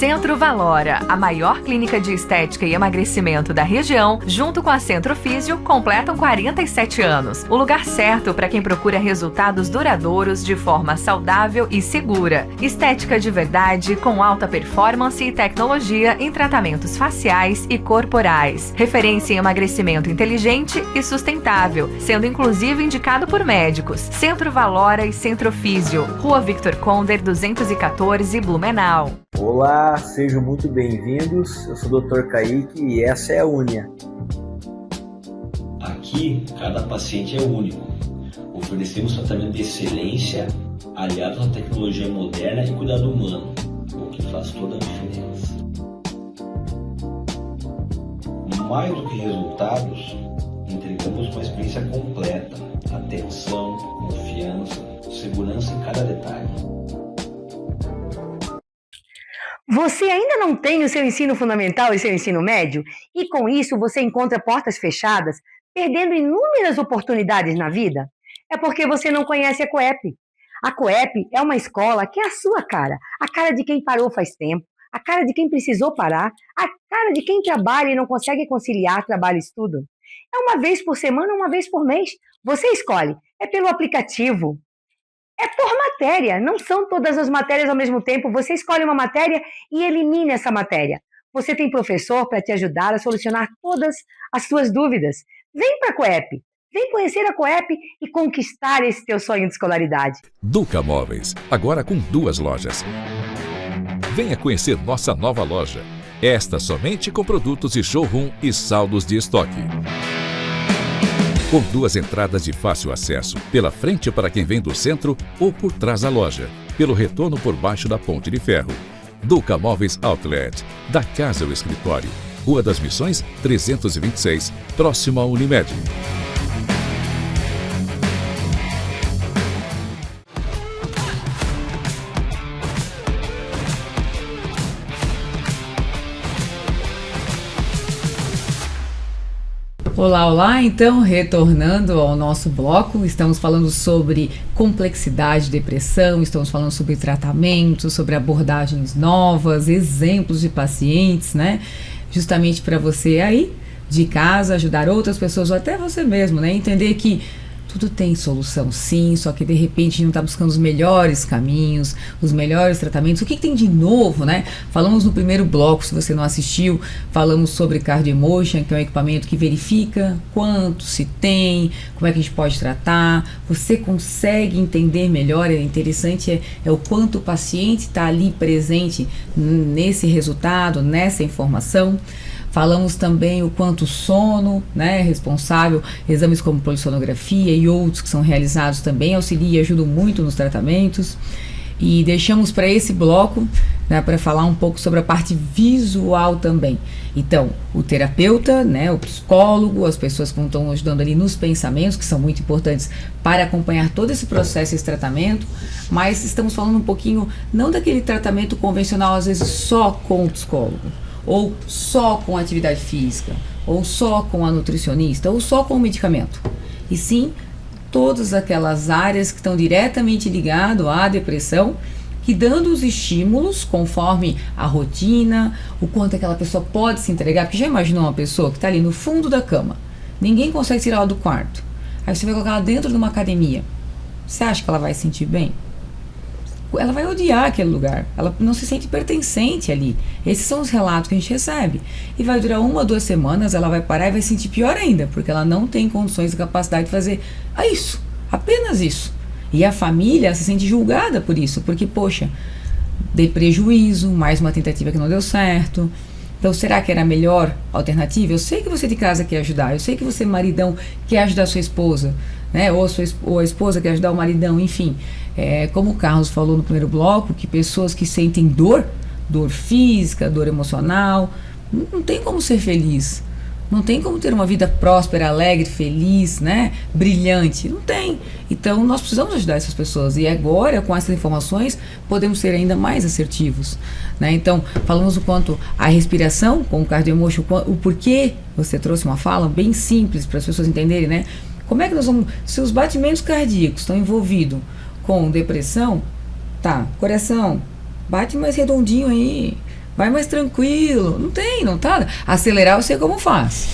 [SPEAKER 4] Centro Valora, a maior clínica de estética e emagrecimento da região, junto com a Centro Físio, completam 47 anos. O lugar certo para quem procura resultados duradouros de forma saudável e segura. Estética de verdade, com alta performance e tecnologia em tratamentos faciais e corporais. Referência em emagrecimento inteligente e sustentável, sendo inclusive indicado por médicos. Centro Valora e Centro Físio, Rua Victor Conder, 214, Blumenau.
[SPEAKER 5] Olá, sejam muito bem-vindos. Eu sou o Dr. Kaique e essa é a Unia.
[SPEAKER 6] Aqui, cada paciente é único. Oferecemos tratamento de excelência, aliado à tecnologia moderna e cuidado humano, o que faz toda a diferença. Mais do que resultados, entregamos uma experiência completa, atenção, confiança, segurança em cada detalhe.
[SPEAKER 7] Você ainda não tem o seu ensino fundamental e seu ensino médio? E com isso você encontra portas fechadas, perdendo inúmeras oportunidades na vida? É porque você não conhece a Coep. A Coep é uma escola que é a sua cara. A cara de quem parou faz tempo, a cara de quem precisou parar, a cara de quem trabalha e não consegue conciliar trabalho e estudo. É uma vez por semana, uma vez por mês. Você escolhe. É pelo aplicativo. É por matéria, não são todas as matérias ao mesmo tempo. Você escolhe uma matéria e elimina essa matéria. Você tem professor para te ajudar a solucionar todas as suas dúvidas. Vem para a Coep, vem conhecer a Coep e conquistar esse teu sonho de escolaridade.
[SPEAKER 8] Duca Móveis, agora com 2 lojas. Venha conhecer nossa nova loja. Esta somente com produtos de showroom e saldos de estoque. com 2 entradas de fácil acesso, pela frente para quem vem do centro ou por trás da loja, pelo retorno por baixo da Ponte de Ferro. Duca Móveis Outlet, da casa ao escritório. Rua das Missões, 326, próximo à Unimed.
[SPEAKER 1] Olá, olá, então, retornando ao nosso bloco, estamos falando sobre complexidade de depressão, estamos falando sobre tratamento, sobre abordagens novas, exemplos de pacientes, né? Justamente para você aí, de casa, ajudar outras pessoas, ou até você mesmo, né? Entender que tudo tem solução, sim, só que de repente a gente não está buscando os melhores caminhos, os melhores tratamentos. O que tem de novo, né? Falamos no primeiro bloco, se você não assistiu, falamos sobre Cardio Emotion, que é um equipamento que verifica quanto se tem, como é que a gente pode tratar. Você consegue entender melhor, é interessante, é o quanto o paciente está ali presente nesse resultado, nessa informação. Falamos também o quanto o sono, né, é responsável, exames como polissonografia e outros que são realizados também auxiliam e ajudam muito nos tratamentos. E deixamos para esse bloco, né, para falar um pouco sobre a parte visual também. Então, o terapeuta, né, o psicólogo, as pessoas que estão ajudando ali nos pensamentos, que são muito importantes para acompanhar todo esse processo, esse tratamento, mas estamos falando um pouquinho, não daquele tratamento convencional, às vezes só com o psicólogo, ou só com a atividade física, ou só com a nutricionista, ou só com o medicamento. E sim, todas aquelas áreas que estão diretamente ligadas à depressão, que dando os estímulos conforme a rotina, o quanto aquela pessoa pode se entregar. Porque já imaginou uma pessoa que está ali no fundo da cama, ninguém consegue tirar ela do quarto, aí você vai colocar ela dentro de uma academia, você acha que ela vai se sentir bem? Ela vai odiar aquele lugar, ela não se sente pertencente ali. Esses são os relatos que a gente recebe. E vai durar 1 ou 2 semanas, ela vai parar e vai se sentir pior ainda, porque ela não tem condições e capacidade de fazer isso, apenas isso. E a família se sente julgada por isso, porque, poxa, dei prejuízo, mais uma tentativa que não deu certo. Então, será que era a melhor alternativa? Eu sei que você de casa quer ajudar, eu sei que você, maridão, quer ajudar a sua esposa, né? Ou a esposa quer ajudar o maridão, enfim. Como o Carlos falou no primeiro bloco, que pessoas que sentem dor física, dor emocional, não tem como ser feliz, não tem como ter uma vida próspera, alegre, feliz, né, brilhante, não tem. Então nós precisamos ajudar essas pessoas, e agora com essas informações podemos ser ainda mais assertivos, né? Então falamos o quanto a respiração com o Cardio Emotion, o porquê você trouxe uma fala bem simples para as pessoas entenderem, né? Como é que nós vamos, se os batimentos cardíacos estão envolvidos com depressão, tá, coração, bate mais redondinho aí, vai mais tranquilo, não tá, acelerar eu sei como faz,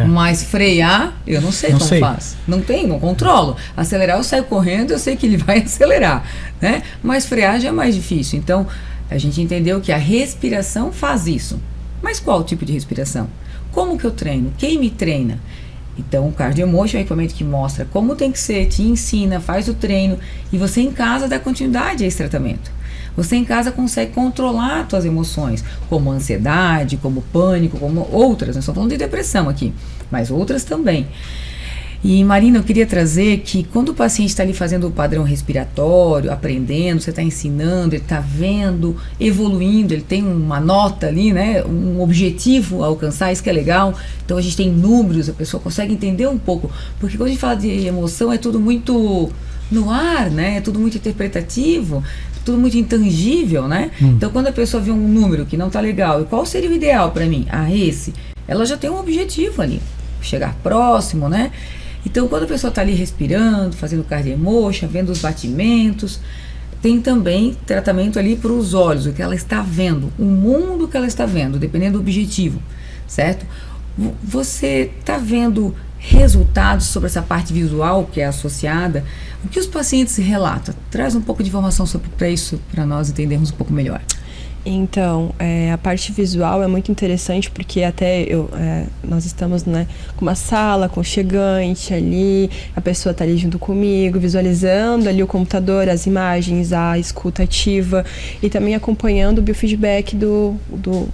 [SPEAKER 1] mas frear eu não sei como faz, não controlo, acelerar eu saio correndo, eu sei que ele vai acelerar, né, mas frear já é mais difícil. Então a gente entendeu que a respiração faz isso, mas qual tipo de respiração? Como que eu treino? Quem me treina? Então, o Cardio Emotion é um equipamento que mostra como tem que ser, te ensina, faz o treino, e você em casa dá continuidade a esse tratamento. Você em casa consegue controlar as suas emoções, como ansiedade, como pânico, como outras. Nós estamos falando de depressão aqui, mas outras também. E, Marina, eu queria trazer que quando o paciente está ali fazendo o padrão respiratório, aprendendo, você está ensinando, ele está vendo, evoluindo, ele tem uma nota ali, né, um objetivo a alcançar, isso que é legal. Então a gente tem números, a pessoa consegue entender um pouco, porque quando a gente fala de emoção é tudo muito no ar, né, é tudo muito interpretativo, tudo muito intangível, né? Então quando a pessoa vê um número que não está legal, e qual seria o ideal para mim? Esse. Ela já tem um objetivo ali, chegar próximo, né? Então, quando a pessoa está ali respirando, fazendo Cardio Emotion, vendo os batimentos, tem também tratamento ali para os olhos, o que ela está vendo, o mundo que ela está vendo, dependendo do objetivo, certo? Você está vendo resultados sobre essa parte visual que é associada? O que os pacientes relatam? Traz um pouco de informação para isso, para nós entendermos um pouco melhor.
[SPEAKER 3] Então, a parte visual é muito interessante porque até nós estamos, né, com uma sala aconchegante ali, a pessoa está ali junto comigo, visualizando ali o computador, as imagens, a escuta ativa e também acompanhando o biofeedback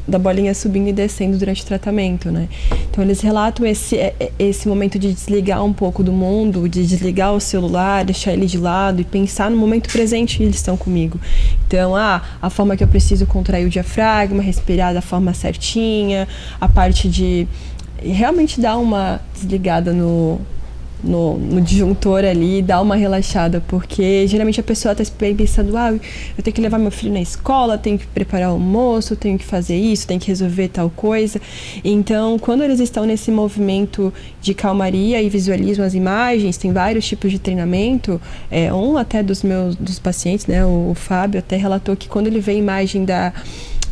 [SPEAKER 3] da bolinha subindo e descendo durante o tratamento, né? Então, eles relatam esse momento de desligar um pouco do mundo, de desligar o celular, deixar ele de lado e pensar no momento presente que eles estão comigo. Então, a forma que eu preciso contrair o diafragma, respirar da forma certinha, a parte de realmente dar uma desligada no disjuntor ali, dar uma relaxada, porque geralmente a pessoa está pensando, eu tenho que levar meu filho na escola, tenho que preparar o almoço, tenho que fazer isso, tenho que resolver tal coisa. Então, quando eles estão nesse movimento de calmaria e visualizam as imagens, tem vários tipos de treinamento, um até dos pacientes, né, o Fábio até relatou que quando ele vê a imagem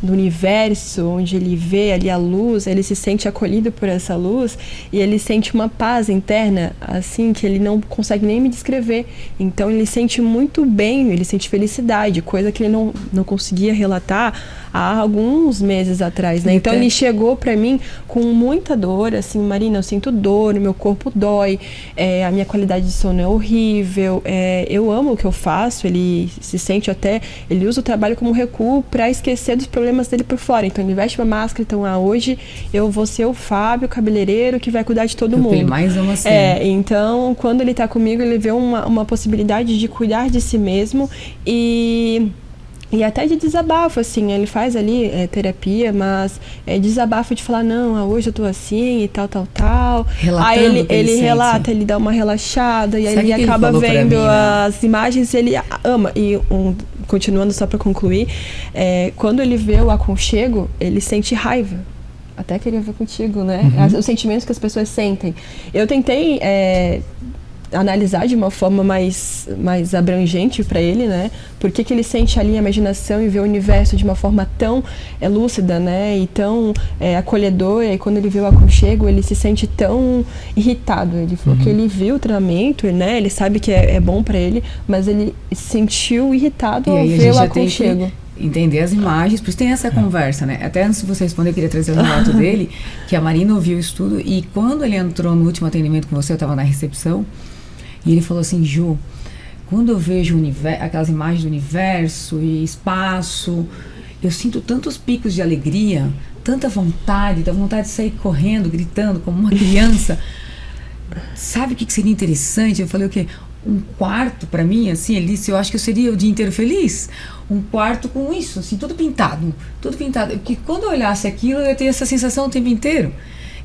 [SPEAKER 3] do universo, onde ele vê ali a luz, ele se sente acolhido por essa luz e ele sente uma paz interna, assim, que ele não consegue nem me descrever. Então ele sente muito bem, ele sente felicidade, coisa que ele não conseguia relatar há alguns meses atrás, né? Então ele chegou pra mim com muita dor, assim, Marina, eu sinto dor, meu corpo dói, a minha qualidade de sono é horrível, eu amo o que eu faço, ele se sente até, ele usa o trabalho como recuo pra esquecer dos problemas dele por fora. Então ele veste uma máscara, então hoje eu vou ser o Fábio, cabeleireiro, que vai cuidar de todo mundo.
[SPEAKER 1] Ele mais ama assim.
[SPEAKER 3] Então quando ele tá comigo, ele vê uma possibilidade de cuidar de si mesmo e até de desabafo, assim, ele faz ali terapia, mas desabafo de falar, não, hoje eu tô assim e tal.
[SPEAKER 1] Relatando
[SPEAKER 3] aí ele relata, ele dá uma relaxada e aí ele acaba vendo as imagens, ele ama. E continuando só para concluir, quando ele vê o aconchego, ele sente raiva. Até queria ver contigo, né? Os sentimentos que as pessoas sentem. Eu tentei analisar de uma forma mais abrangente para ele, né? Por que ele sente ali a imaginação e vê o universo de uma forma tão lúcida, né? E tão acolhedora. E quando ele vê o aconchego, ele se sente tão irritado. Ele falou que ele viu o treinamento, né? Ele sabe que é bom para ele, mas ele se sentiu irritado ao ver o aconchego.
[SPEAKER 1] Entender as imagens, por isso tem essa conversa, né? Até antes de você responder, eu queria trazer o relato dele, que a Marina ouviu isso tudo, e quando ele entrou no último atendimento com você, eu estava na recepção, e ele falou assim, Ju, quando eu vejo aquelas imagens do universo e espaço, eu sinto tantos picos de alegria, tanta vontade, da vontade de sair correndo, gritando, como uma criança. Sabe o que seria interessante? Eu falei, o quê? Um quarto para mim, assim, ele disse, eu acho que eu seria o dia inteiro feliz. Um quarto com isso, assim, tudo pintado. Porque quando eu olhasse aquilo, eu ia ter essa sensação o tempo inteiro.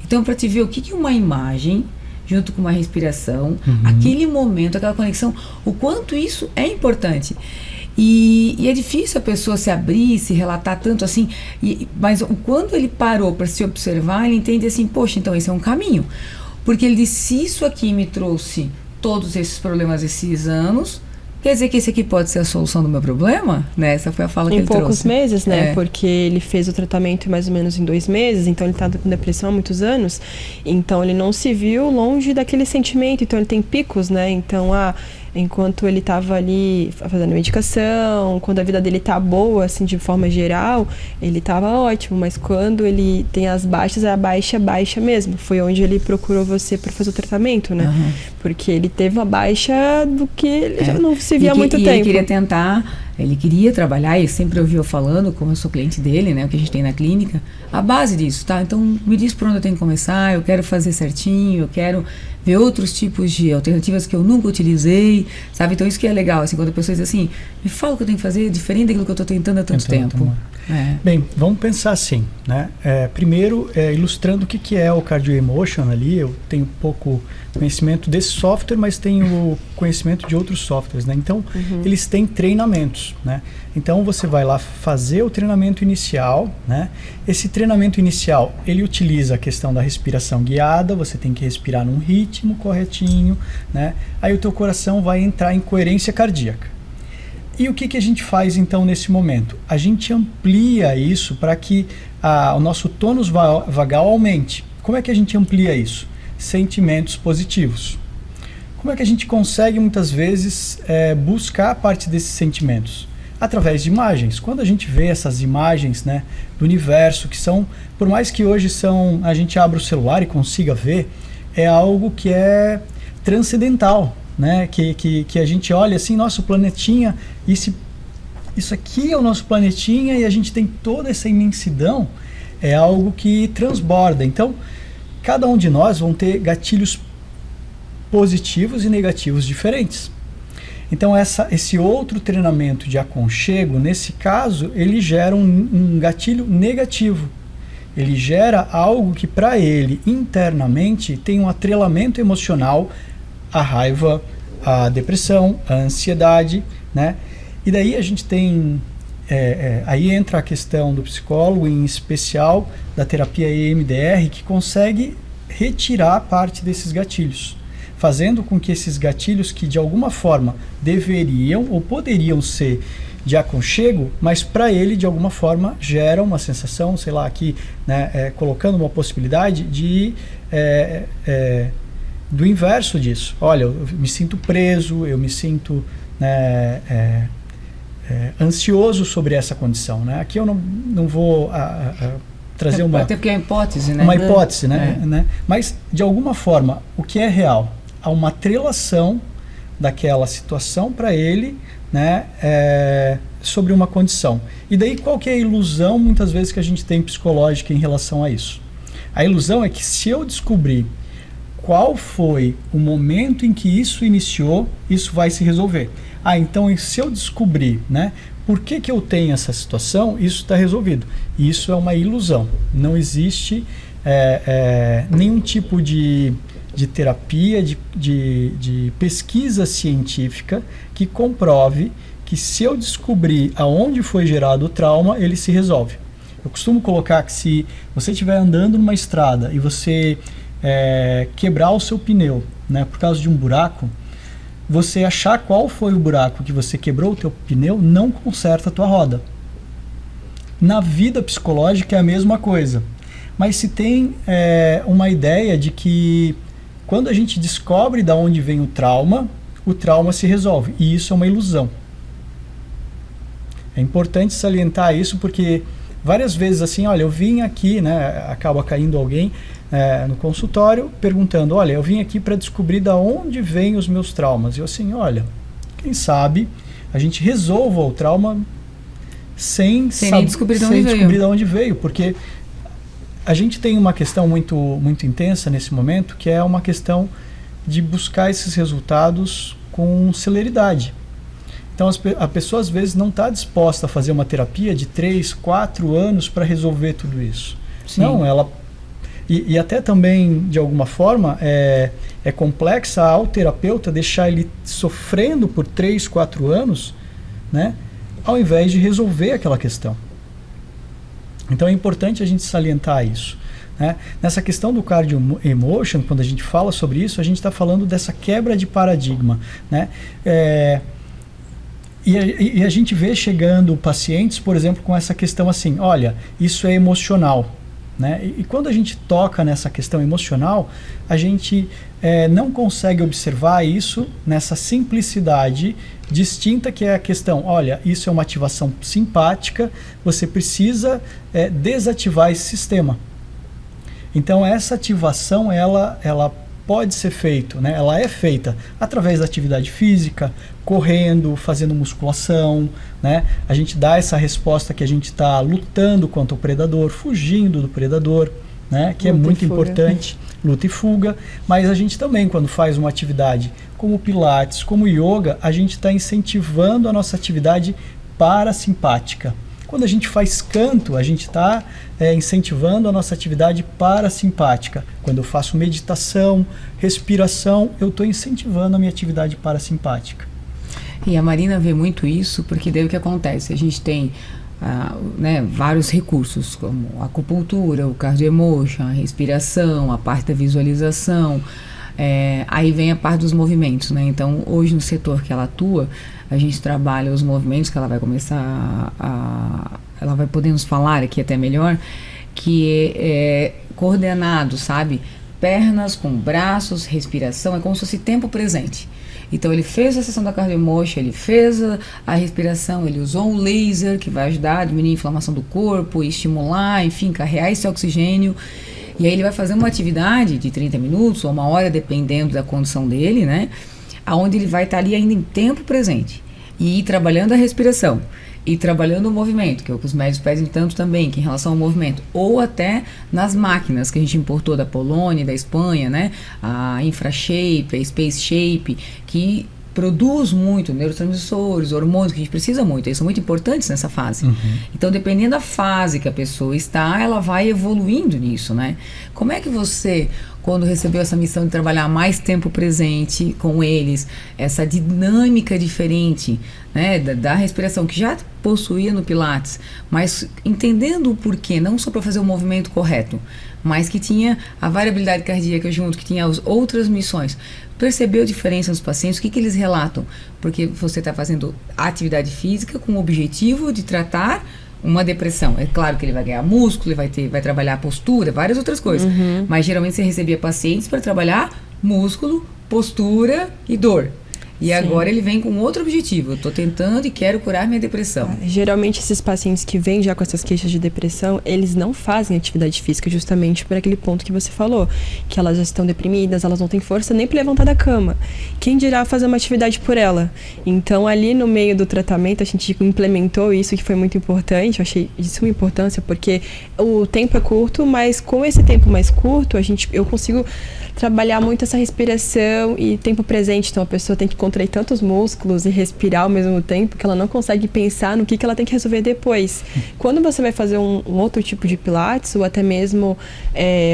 [SPEAKER 1] Então, para te ver o que uma imagem, junto com uma respiração, aquele momento, aquela conexão, o quanto isso é importante. E é difícil a pessoa se abrir, se relatar tanto assim, mas quando ele parou para se observar, ele entende assim, poxa, então esse é um caminho. Porque ele disse, se isso aqui me trouxe todos esses problemas esses anos, quer dizer que esse aqui pode ser a solução do meu problema? Né? Essa foi a fala que ele trouxe.
[SPEAKER 3] Em poucos meses, né? Porque ele fez o tratamento mais ou menos em 2 meses, então ele está com depressão há muitos anos, então ele não se viu longe daquele sentimento, então ele tem picos, né? Então, enquanto ele estava ali fazendo medicação, quando a vida dele tá boa, assim, de forma geral, ele estava ótimo, mas quando ele tem as baixas, é a baixa mesmo. Foi onde ele procurou você para fazer o tratamento, né? Porque ele teve uma baixa do que ele já não se via há muito tempo.
[SPEAKER 1] Ele queria trabalhar, e sempre ouviu eu falando, como eu sou cliente dele, né, o que a gente tem na clínica, a base disso, tá? Então, me diz por onde eu tenho que começar, eu quero fazer certinho, eu quero ver outros tipos de alternativas que eu nunca utilizei, sabe? Então, isso que é legal, assim, quando a pessoa diz assim, me fala o que eu tenho que fazer, diferente daquilo que eu estou tentando há tanto tempo.
[SPEAKER 2] Bem, vamos pensar assim, né? Primeiro, ilustrando o que é o Cardio Emotion ali, eu tenho pouco conhecimento desse software, mas tenho conhecimento de outros softwares, né? Então, eles têm treinamentos, né? Então, você vai lá fazer o treinamento inicial, né? Esse treinamento inicial, ele utiliza a questão da respiração guiada, você tem que respirar num ritmo corretinho, né? Aí o teu coração vai entrar em coerência cardíaca. E o que a gente faz então nesse momento? A gente amplia isso para que o nosso tônus vagal aumente. Como é que a gente amplia isso? Sentimentos positivos. Como é que a gente consegue muitas vezes buscar a parte desses sentimentos? através de imagens. Quando a gente vê essas imagens, né, do universo, que são, por mais que hoje a gente abra o celular e consiga ver, é algo que é transcendental, né, que a gente olha assim, nosso planetinha, isso aqui é o nosso planetinha e a gente tem toda essa imensidão, é algo que transborda. Então, cada um de nós vão ter gatilhos positivos e negativos diferentes. Então esse outro treinamento de aconchego, nesse caso, ele gera um gatilho negativo. Ele gera algo que para ele, internamente, tem um atrelamento emocional à raiva, à depressão, à ansiedade, né? E daí a gente tem... aí entra a questão do psicólogo, em especial da terapia EMDR, que consegue retirar parte desses gatilhos, fazendo com que esses gatilhos que de alguma forma deveriam ou poderiam ser de aconchego, mas para ele de alguma forma geram uma sensação, sei lá, aqui, né, colocando uma possibilidade de do inverso disso. Olha, eu me sinto preso, eu me sinto, né, ansioso sobre essa condição, né? Aqui eu não vou trazer uma...
[SPEAKER 1] Até porque é hipótese, né?
[SPEAKER 2] Uma hipótese, né? Mas, de alguma forma, o que é real? Há uma atrelação daquela situação para ele, né, sobre uma condição. E daí qual que é a ilusão, muitas vezes, que a gente tem psicológica em relação a isso? A ilusão é que se eu descobrir qual foi o momento em que isso iniciou, isso vai se resolver. Então se eu descobrir, né, por que eu tenho essa situação, isso está resolvido. Isso é uma ilusão. Não existe nenhum tipo de terapia, de pesquisa científica que comprove que se eu descobrir aonde foi gerado o trauma, ele se resolve. Eu costumo colocar que se você estiver andando numa estrada e você quebrar o seu pneu, né, por causa de um buraco, você achar qual foi o buraco que você quebrou o teu pneu não conserta a tua roda. Na vida psicológica é a mesma coisa. Mas se tem uma ideia de que quando a gente descobre de onde vem o trauma se resolve. E isso é uma ilusão. É importante salientar isso porque várias vezes assim, olha, eu vim aqui, né, acaba caindo alguém no consultório perguntando, olha, eu vim aqui para descobrir de onde vêm os meus traumas. E eu assim, olha, quem sabe a gente resolva o trauma sem descobrir de onde veio, porque a gente tem uma questão muito, muito intensa nesse momento, que é uma questão de buscar esses resultados com celeridade. Então a pessoa às vezes não está disposta a fazer uma terapia de 3, 4 anos para resolver tudo isso. Sim. Não, ela... E até também, de alguma forma, é complexa ao terapeuta deixar ele sofrendo por 3, 4 anos, né, ao invés de resolver aquela questão. Então é importante a gente salientar isso, né? Nessa questão do cardio emotion, quando a gente fala sobre isso, a gente está falando dessa quebra de paradigma, né? E a gente vê chegando pacientes, por exemplo, com essa questão assim, olha, isso é emocional, né? E quando a gente toca nessa questão emocional, a gente não consegue observar isso nessa simplicidade distinta que é a questão, olha, isso é uma ativação simpática, você precisa desativar esse sistema. Então essa ativação, ela pode ser feita, né? Ela é feita através da atividade física, correndo, fazendo musculação, né? A gente dá essa resposta que a gente está lutando contra o predador, fugindo do predador, né? Que é muito importante, luta e fuga, mas a gente também, quando faz uma atividade como pilates, como yoga, a gente está incentivando a nossa atividade parasimpática. Quando a gente faz canto, a gente está incentivando a nossa atividade parasimpática. Quando eu faço meditação, respiração, eu estou incentivando a minha atividade parasimpática.
[SPEAKER 1] E a Marina vê muito isso, porque daí o que acontece? A gente tem vários recursos, como a acupuntura, o cardio emotion, a respiração, a parte da visualização. Aí vem a parte dos movimentos, né? Então, hoje no setor que ela atua, a gente trabalha os movimentos que ela vai começar ela vai poder nos falar aqui até melhor, que é coordenado, sabe? Pernas com braços, respiração, é como se fosse tempo presente. Então ele fez a sessão da cardiomotion, ele fez a respiração, ele usou um laser que vai ajudar a diminuir a inflamação do corpo, estimular, enfim, carregar esse oxigênio. E aí ele vai fazer uma atividade de 30 minutos ou 1 hora, dependendo da condição dele, né? Onde ele vai estar ali ainda em tempo presente e ir trabalhando a respiração e trabalhando o movimento, que é o que os médicos pedem tanto também, que em relação ao movimento, ou até nas máquinas que a gente importou da Polônia, da Espanha, né? A InfraShape, a SpaceShape, que produz muito neurotransmissores, hormônios, que a gente precisa muito, eles são muito importantes nessa fase. Então, dependendo da fase que a pessoa está, ela vai evoluindo nisso, né? Como é que você, quando recebeu essa missão de trabalhar mais tempo presente com eles, essa dinâmica diferente, né, da respiração, que já possuía no Pilates, mas entendendo o porquê, não só para fazer o movimento correto, mas que tinha a variabilidade cardíaca junto, que tinha as outras missões, percebeu diferença nos pacientes? O que eles relatam? Porque você está fazendo atividade física com o objetivo de tratar uma depressão. É claro que ele vai ganhar músculo, ele vai trabalhar a postura, várias outras coisas. Mas geralmente você recebia pacientes para trabalhar músculo, postura e dor. E Sim. agora ele vem com outro objetivo. Eu estou tentando e quero curar minha depressão.
[SPEAKER 3] Geralmente esses pacientes que vêm já com essas queixas de depressão, eles não fazem atividade física justamente por aquele ponto que você falou. Que elas já estão deprimidas, elas não têm força nem para levantar da cama. Quem dirá fazer uma atividade por ela? Então ali no meio do tratamento a gente implementou isso, que foi muito importante. Eu achei de suma importância porque o tempo é curto, mas com esse tempo mais curto eu consigo trabalhar muito essa respiração e tempo presente. Então a pessoa tem que contrair tantos músculos e respirar ao mesmo tempo que ela não consegue pensar no que ela tem que resolver depois. Quando você vai fazer um outro tipo de pilates ou até mesmo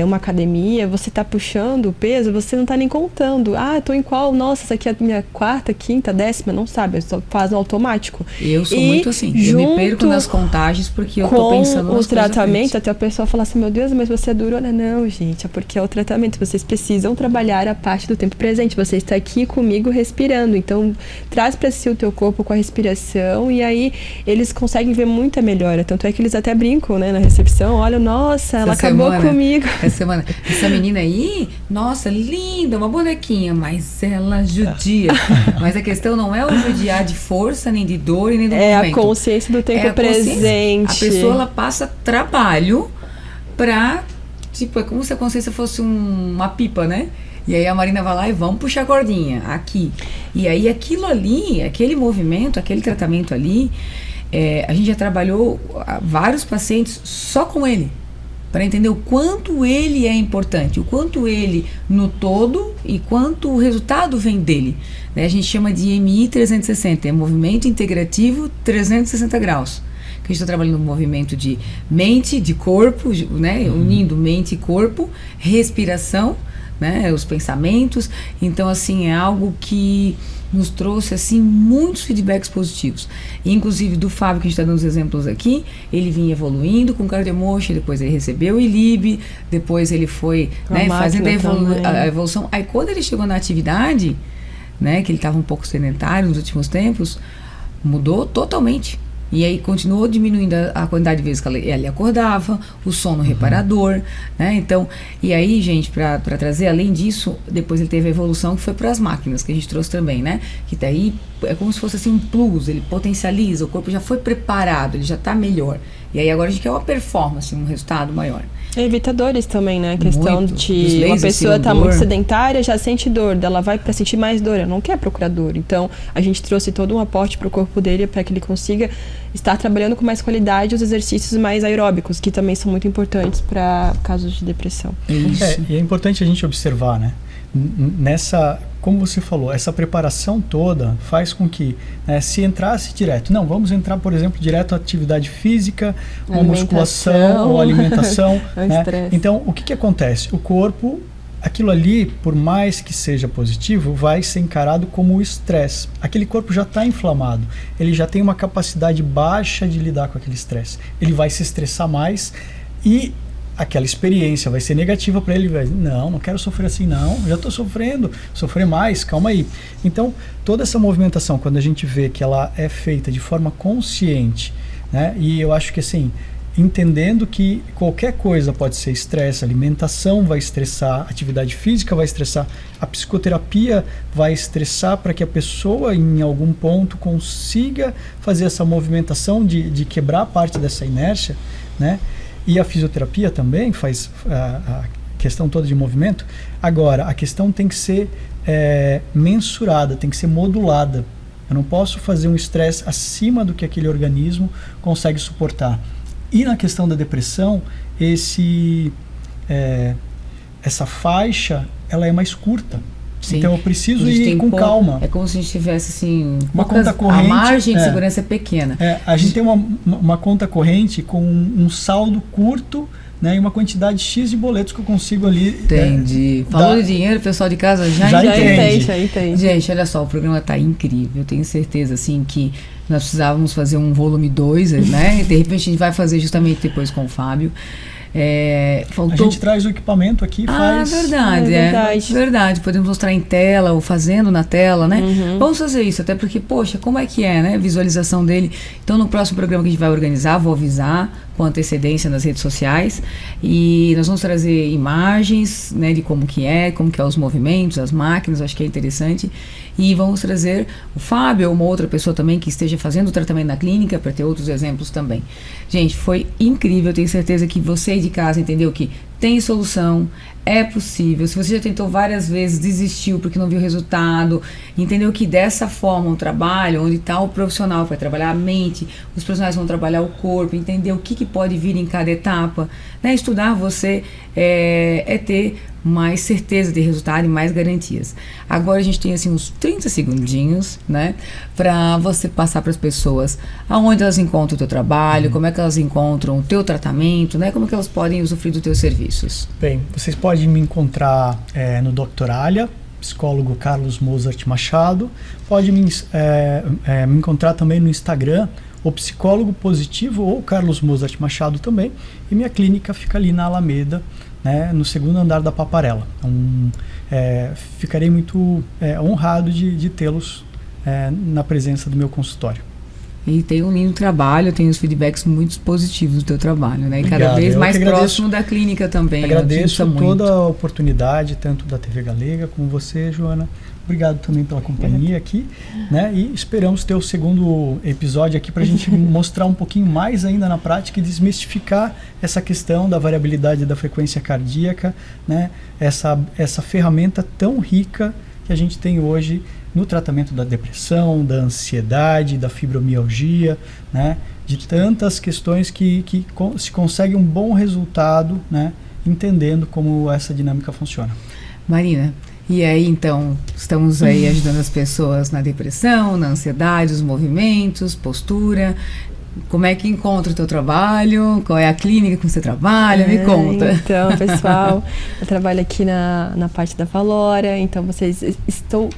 [SPEAKER 3] uma academia, você está puxando o peso, você não está nem contando. Ah, estou em qual? Nossa, essa aqui é a minha 4ª, 5ª, 10ª, não sabe, só faz no automático.
[SPEAKER 1] Eu sou muito assim, eu me perco nas contagens porque eu estou pensando nas
[SPEAKER 3] o tratamento, até a pessoa fala assim, meu Deus, mas você é duro. Olha, não, gente, é porque é o tratamento, vocês precisam trabalhar a parte do tempo presente, você está aqui comigo respirando. Então, traz para si o teu corpo com a respiração e aí eles conseguem ver muita melhora. Tanto é que eles até brincam, né, na recepção. Olha, nossa, ela acabou comigo.
[SPEAKER 1] Essa menina aí, nossa, linda, uma bonequinha, mas ela judia. Mas a questão não é o judiar de força, nem de dor, nem do movimento.
[SPEAKER 3] É a consciência do tempo presente.
[SPEAKER 1] A pessoa, ela passa trabalho pra... Tipo, é como se a consciência fosse uma pipa, né? E aí a Marina vai lá e vamos puxar a cordinha, aqui. E aí aquilo ali, aquele movimento, aquele tratamento ali, a gente já trabalhou vários pacientes só com ele, para entender o quanto ele é importante, o quanto ele no todo e quanto o resultado vem dele. Né? A gente chama de MI 360, é Movimento Integrativo 360 graus. Que a gente está trabalhando no movimento de mente, de corpo, né? Unindo mente e corpo, respiração, né? Os pensamentos. Então, assim, é algo que nos trouxe, assim, muitos feedbacks positivos. E, inclusive, do Fábio, que a gente está dando os exemplos aqui, ele vinha evoluindo com cardiomotion, depois ele recebeu o ILIB, depois ele foi, né, fazendo a evolução. Aí, quando ele chegou na atividade, né, que ele estava um pouco sedentário nos últimos tempos, mudou totalmente. E aí continuou diminuindo a quantidade de vezes que ele acordava, o sono reparador, né? Então, e aí, gente, para trazer, além disso, depois ele teve a evolução que foi para as máquinas, que a gente trouxe também, né? Que daí é como se fosse assim um plus, ele potencializa, o corpo já foi preparado, ele já está melhor. E aí agora a gente quer uma performance, um resultado maior.
[SPEAKER 3] Evita dores também, né? A questão de uma pessoa tá muito sedentária, já sente dor, ela vai para sentir mais dor, ela não quer procurar dor. Então, a gente trouxe todo um aporte para o corpo dele para que ele consiga estar trabalhando com mais qualidade os exercícios mais aeróbicos, que também são muito importantes para casos de depressão.
[SPEAKER 2] E é importante a gente observar, né? Nessa, como você falou, essa preparação toda faz com que, né, se entrasse direto, não, vamos entrar, por exemplo, direto à atividade física, ou musculação, ou alimentação, né? Então, o que acontece? O corpo, aquilo ali, por mais que seja positivo, vai ser encarado como estresse. Aquele corpo já está inflamado, ele já tem uma capacidade baixa de lidar com aquele estresse. Ele vai se estressar mais e aquela experiência vai ser negativa para ele. Não quero sofrer assim, não, já estou sofrendo, sofrer mais, calma aí. Então, toda essa movimentação, quando a gente vê que ela é feita de forma consciente, né, e eu acho que assim, entendendo que qualquer coisa pode ser estresse, alimentação vai estressar, atividade física vai estressar, a psicoterapia vai estressar para que a pessoa em algum ponto consiga fazer essa movimentação de quebrar parte dessa inércia, né? E a fisioterapia também faz a questão toda de movimento. Agora, a questão tem que ser mensurada, tem que ser modulada. Eu não posso fazer um estresse acima do que aquele organismo consegue suportar. E na questão da depressão, essa faixa ela é mais curta. Sim. Então eu preciso ir com calma.
[SPEAKER 1] É como se a gente tivesse assim,
[SPEAKER 2] uma conta corrente.
[SPEAKER 1] A margem de segurança é pequena.
[SPEAKER 2] A gente tem uma conta corrente com um saldo curto, né, e uma quantidade X de boletos que eu consigo ali.
[SPEAKER 1] Entendi. Falou de dinheiro, o pessoal de casa já
[SPEAKER 3] entende.
[SPEAKER 1] Gente, olha só, o programa está incrível. Eu tenho certeza assim que nós precisávamos fazer um volume 2, né? De repente a gente vai fazer justamente depois com o Fábio.
[SPEAKER 2] A gente traz o equipamento aqui e faz...
[SPEAKER 1] Verdade. Podemos mostrar em tela ou fazendo na tela, né? Vamos fazer isso, até porque, poxa, como é que é, né? Visualização dele. Então, no próximo programa que a gente vai organizar, vou avisar com antecedência nas redes sociais e nós vamos trazer imagens, né, de como que é os movimentos, as máquinas, acho que é interessante, e vamos trazer o Fábio ou uma outra pessoa também que esteja fazendo o tratamento na clínica para ter outros exemplos também. Gente, foi incrível, eu tenho certeza que você aí de casa entendeu que tem solução, é possível. Se você já tentou várias vezes, desistiu porque não viu resultado, entendeu que dessa forma um trabalho onde está o profissional vai trabalhar a mente, os profissionais vão trabalhar o corpo, entender o que pode vir em cada etapa, né? Estudar você é ter mais certeza de resultado e mais garantias. Agora a gente tem assim uns 30 segundinhos, né, para você passar para as pessoas aonde elas encontram o teu trabalho, como é que elas encontram o teu tratamento, né, como é que elas podem usufruir dos teus serviços.
[SPEAKER 2] Bem, vocês podem me encontrar no Dr. Alia, psicólogo Carlos Mozart Machado. Pode me encontrar também no Instagram, o Psicólogo Positivo ou Carlos Mozart Machado também. E minha clínica fica ali na Alameda, né, no segundo andar da Paparella. Então, ficarei muito honrado de tê-los na presença do meu consultório.
[SPEAKER 1] E tem um lindo trabalho, tem os feedbacks muito positivos do teu trabalho, né?
[SPEAKER 2] Obrigado.
[SPEAKER 1] E cada vez mais próximo da clínica também.
[SPEAKER 2] Agradeço toda a oportunidade, tanto da TV Galega como você, Joana. Obrigado também pela companhia aqui, né? E esperamos ter o segundo episódio aqui para a gente mostrar um pouquinho mais ainda na prática e desmistificar essa questão da variabilidade da frequência cardíaca, né? Essa ferramenta tão rica que a gente tem hoje no tratamento da depressão, da ansiedade, da fibromialgia, né? De tantas questões que se consegue um bom resultado, né? Entendendo como essa dinâmica funciona.
[SPEAKER 1] Marina, e aí então, estamos aí ajudando as pessoas na depressão, na ansiedade, os movimentos, postura. Como é que encontra o teu trabalho? Qual é a clínica que você trabalha? Me conta.
[SPEAKER 3] Então, pessoal, eu trabalho aqui na parte da Valória, então estou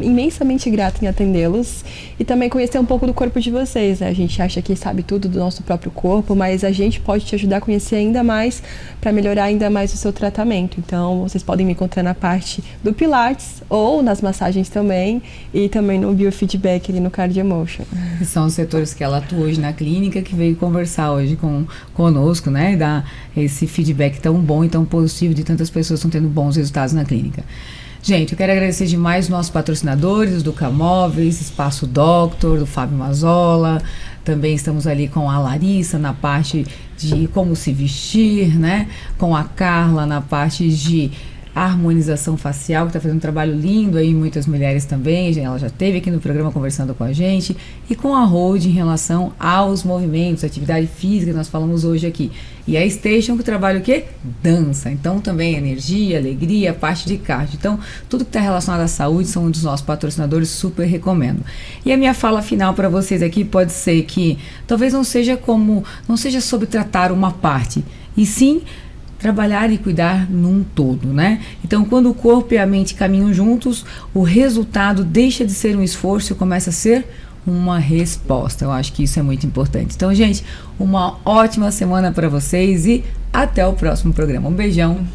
[SPEAKER 3] imensamente grata em atendê-los e também conhecer um pouco do corpo de vocês, né? A gente acha que sabe tudo do nosso próprio corpo, mas a gente pode te ajudar a conhecer ainda mais para melhorar ainda mais o seu tratamento. Então, vocês podem me encontrar na parte do Pilates ou nas massagens também e também no biofeedback ali no Cardiomotion.
[SPEAKER 1] São os setores que ela atua hoje na clínica, que veio conversar hoje conosco, né, e dar esse feedback tão bom e tão positivo de tantas pessoas que estão tendo bons resultados na clínica. Gente, eu quero agradecer demais os nossos patrocinadores, do Camóveis, Espaço Doctor, do Fábio Mazzola. Também estamos ali com a Larissa na parte de como se vestir, né, com a Carla na parte de harmonização facial, que está fazendo um trabalho lindo aí, muitas mulheres também, ela já esteve aqui no programa conversando com a gente, e com a Hold em relação aos movimentos, atividade física que nós falamos hoje aqui. E a Station, que trabalha o quê? Dança. Então também energia, alegria, parte de cardio. Então tudo que está relacionado à saúde são um dos nossos patrocinadores, super recomendo. E a minha fala final para vocês aqui pode ser que talvez não seja sobre tratar uma parte, e sim trabalhar e cuidar num todo, né? Então, quando o corpo e a mente caminham juntos, o resultado deixa de ser um esforço e começa a ser uma resposta. Eu acho que isso é muito importante. Então, gente, uma ótima semana para vocês e até o próximo programa. Um beijão.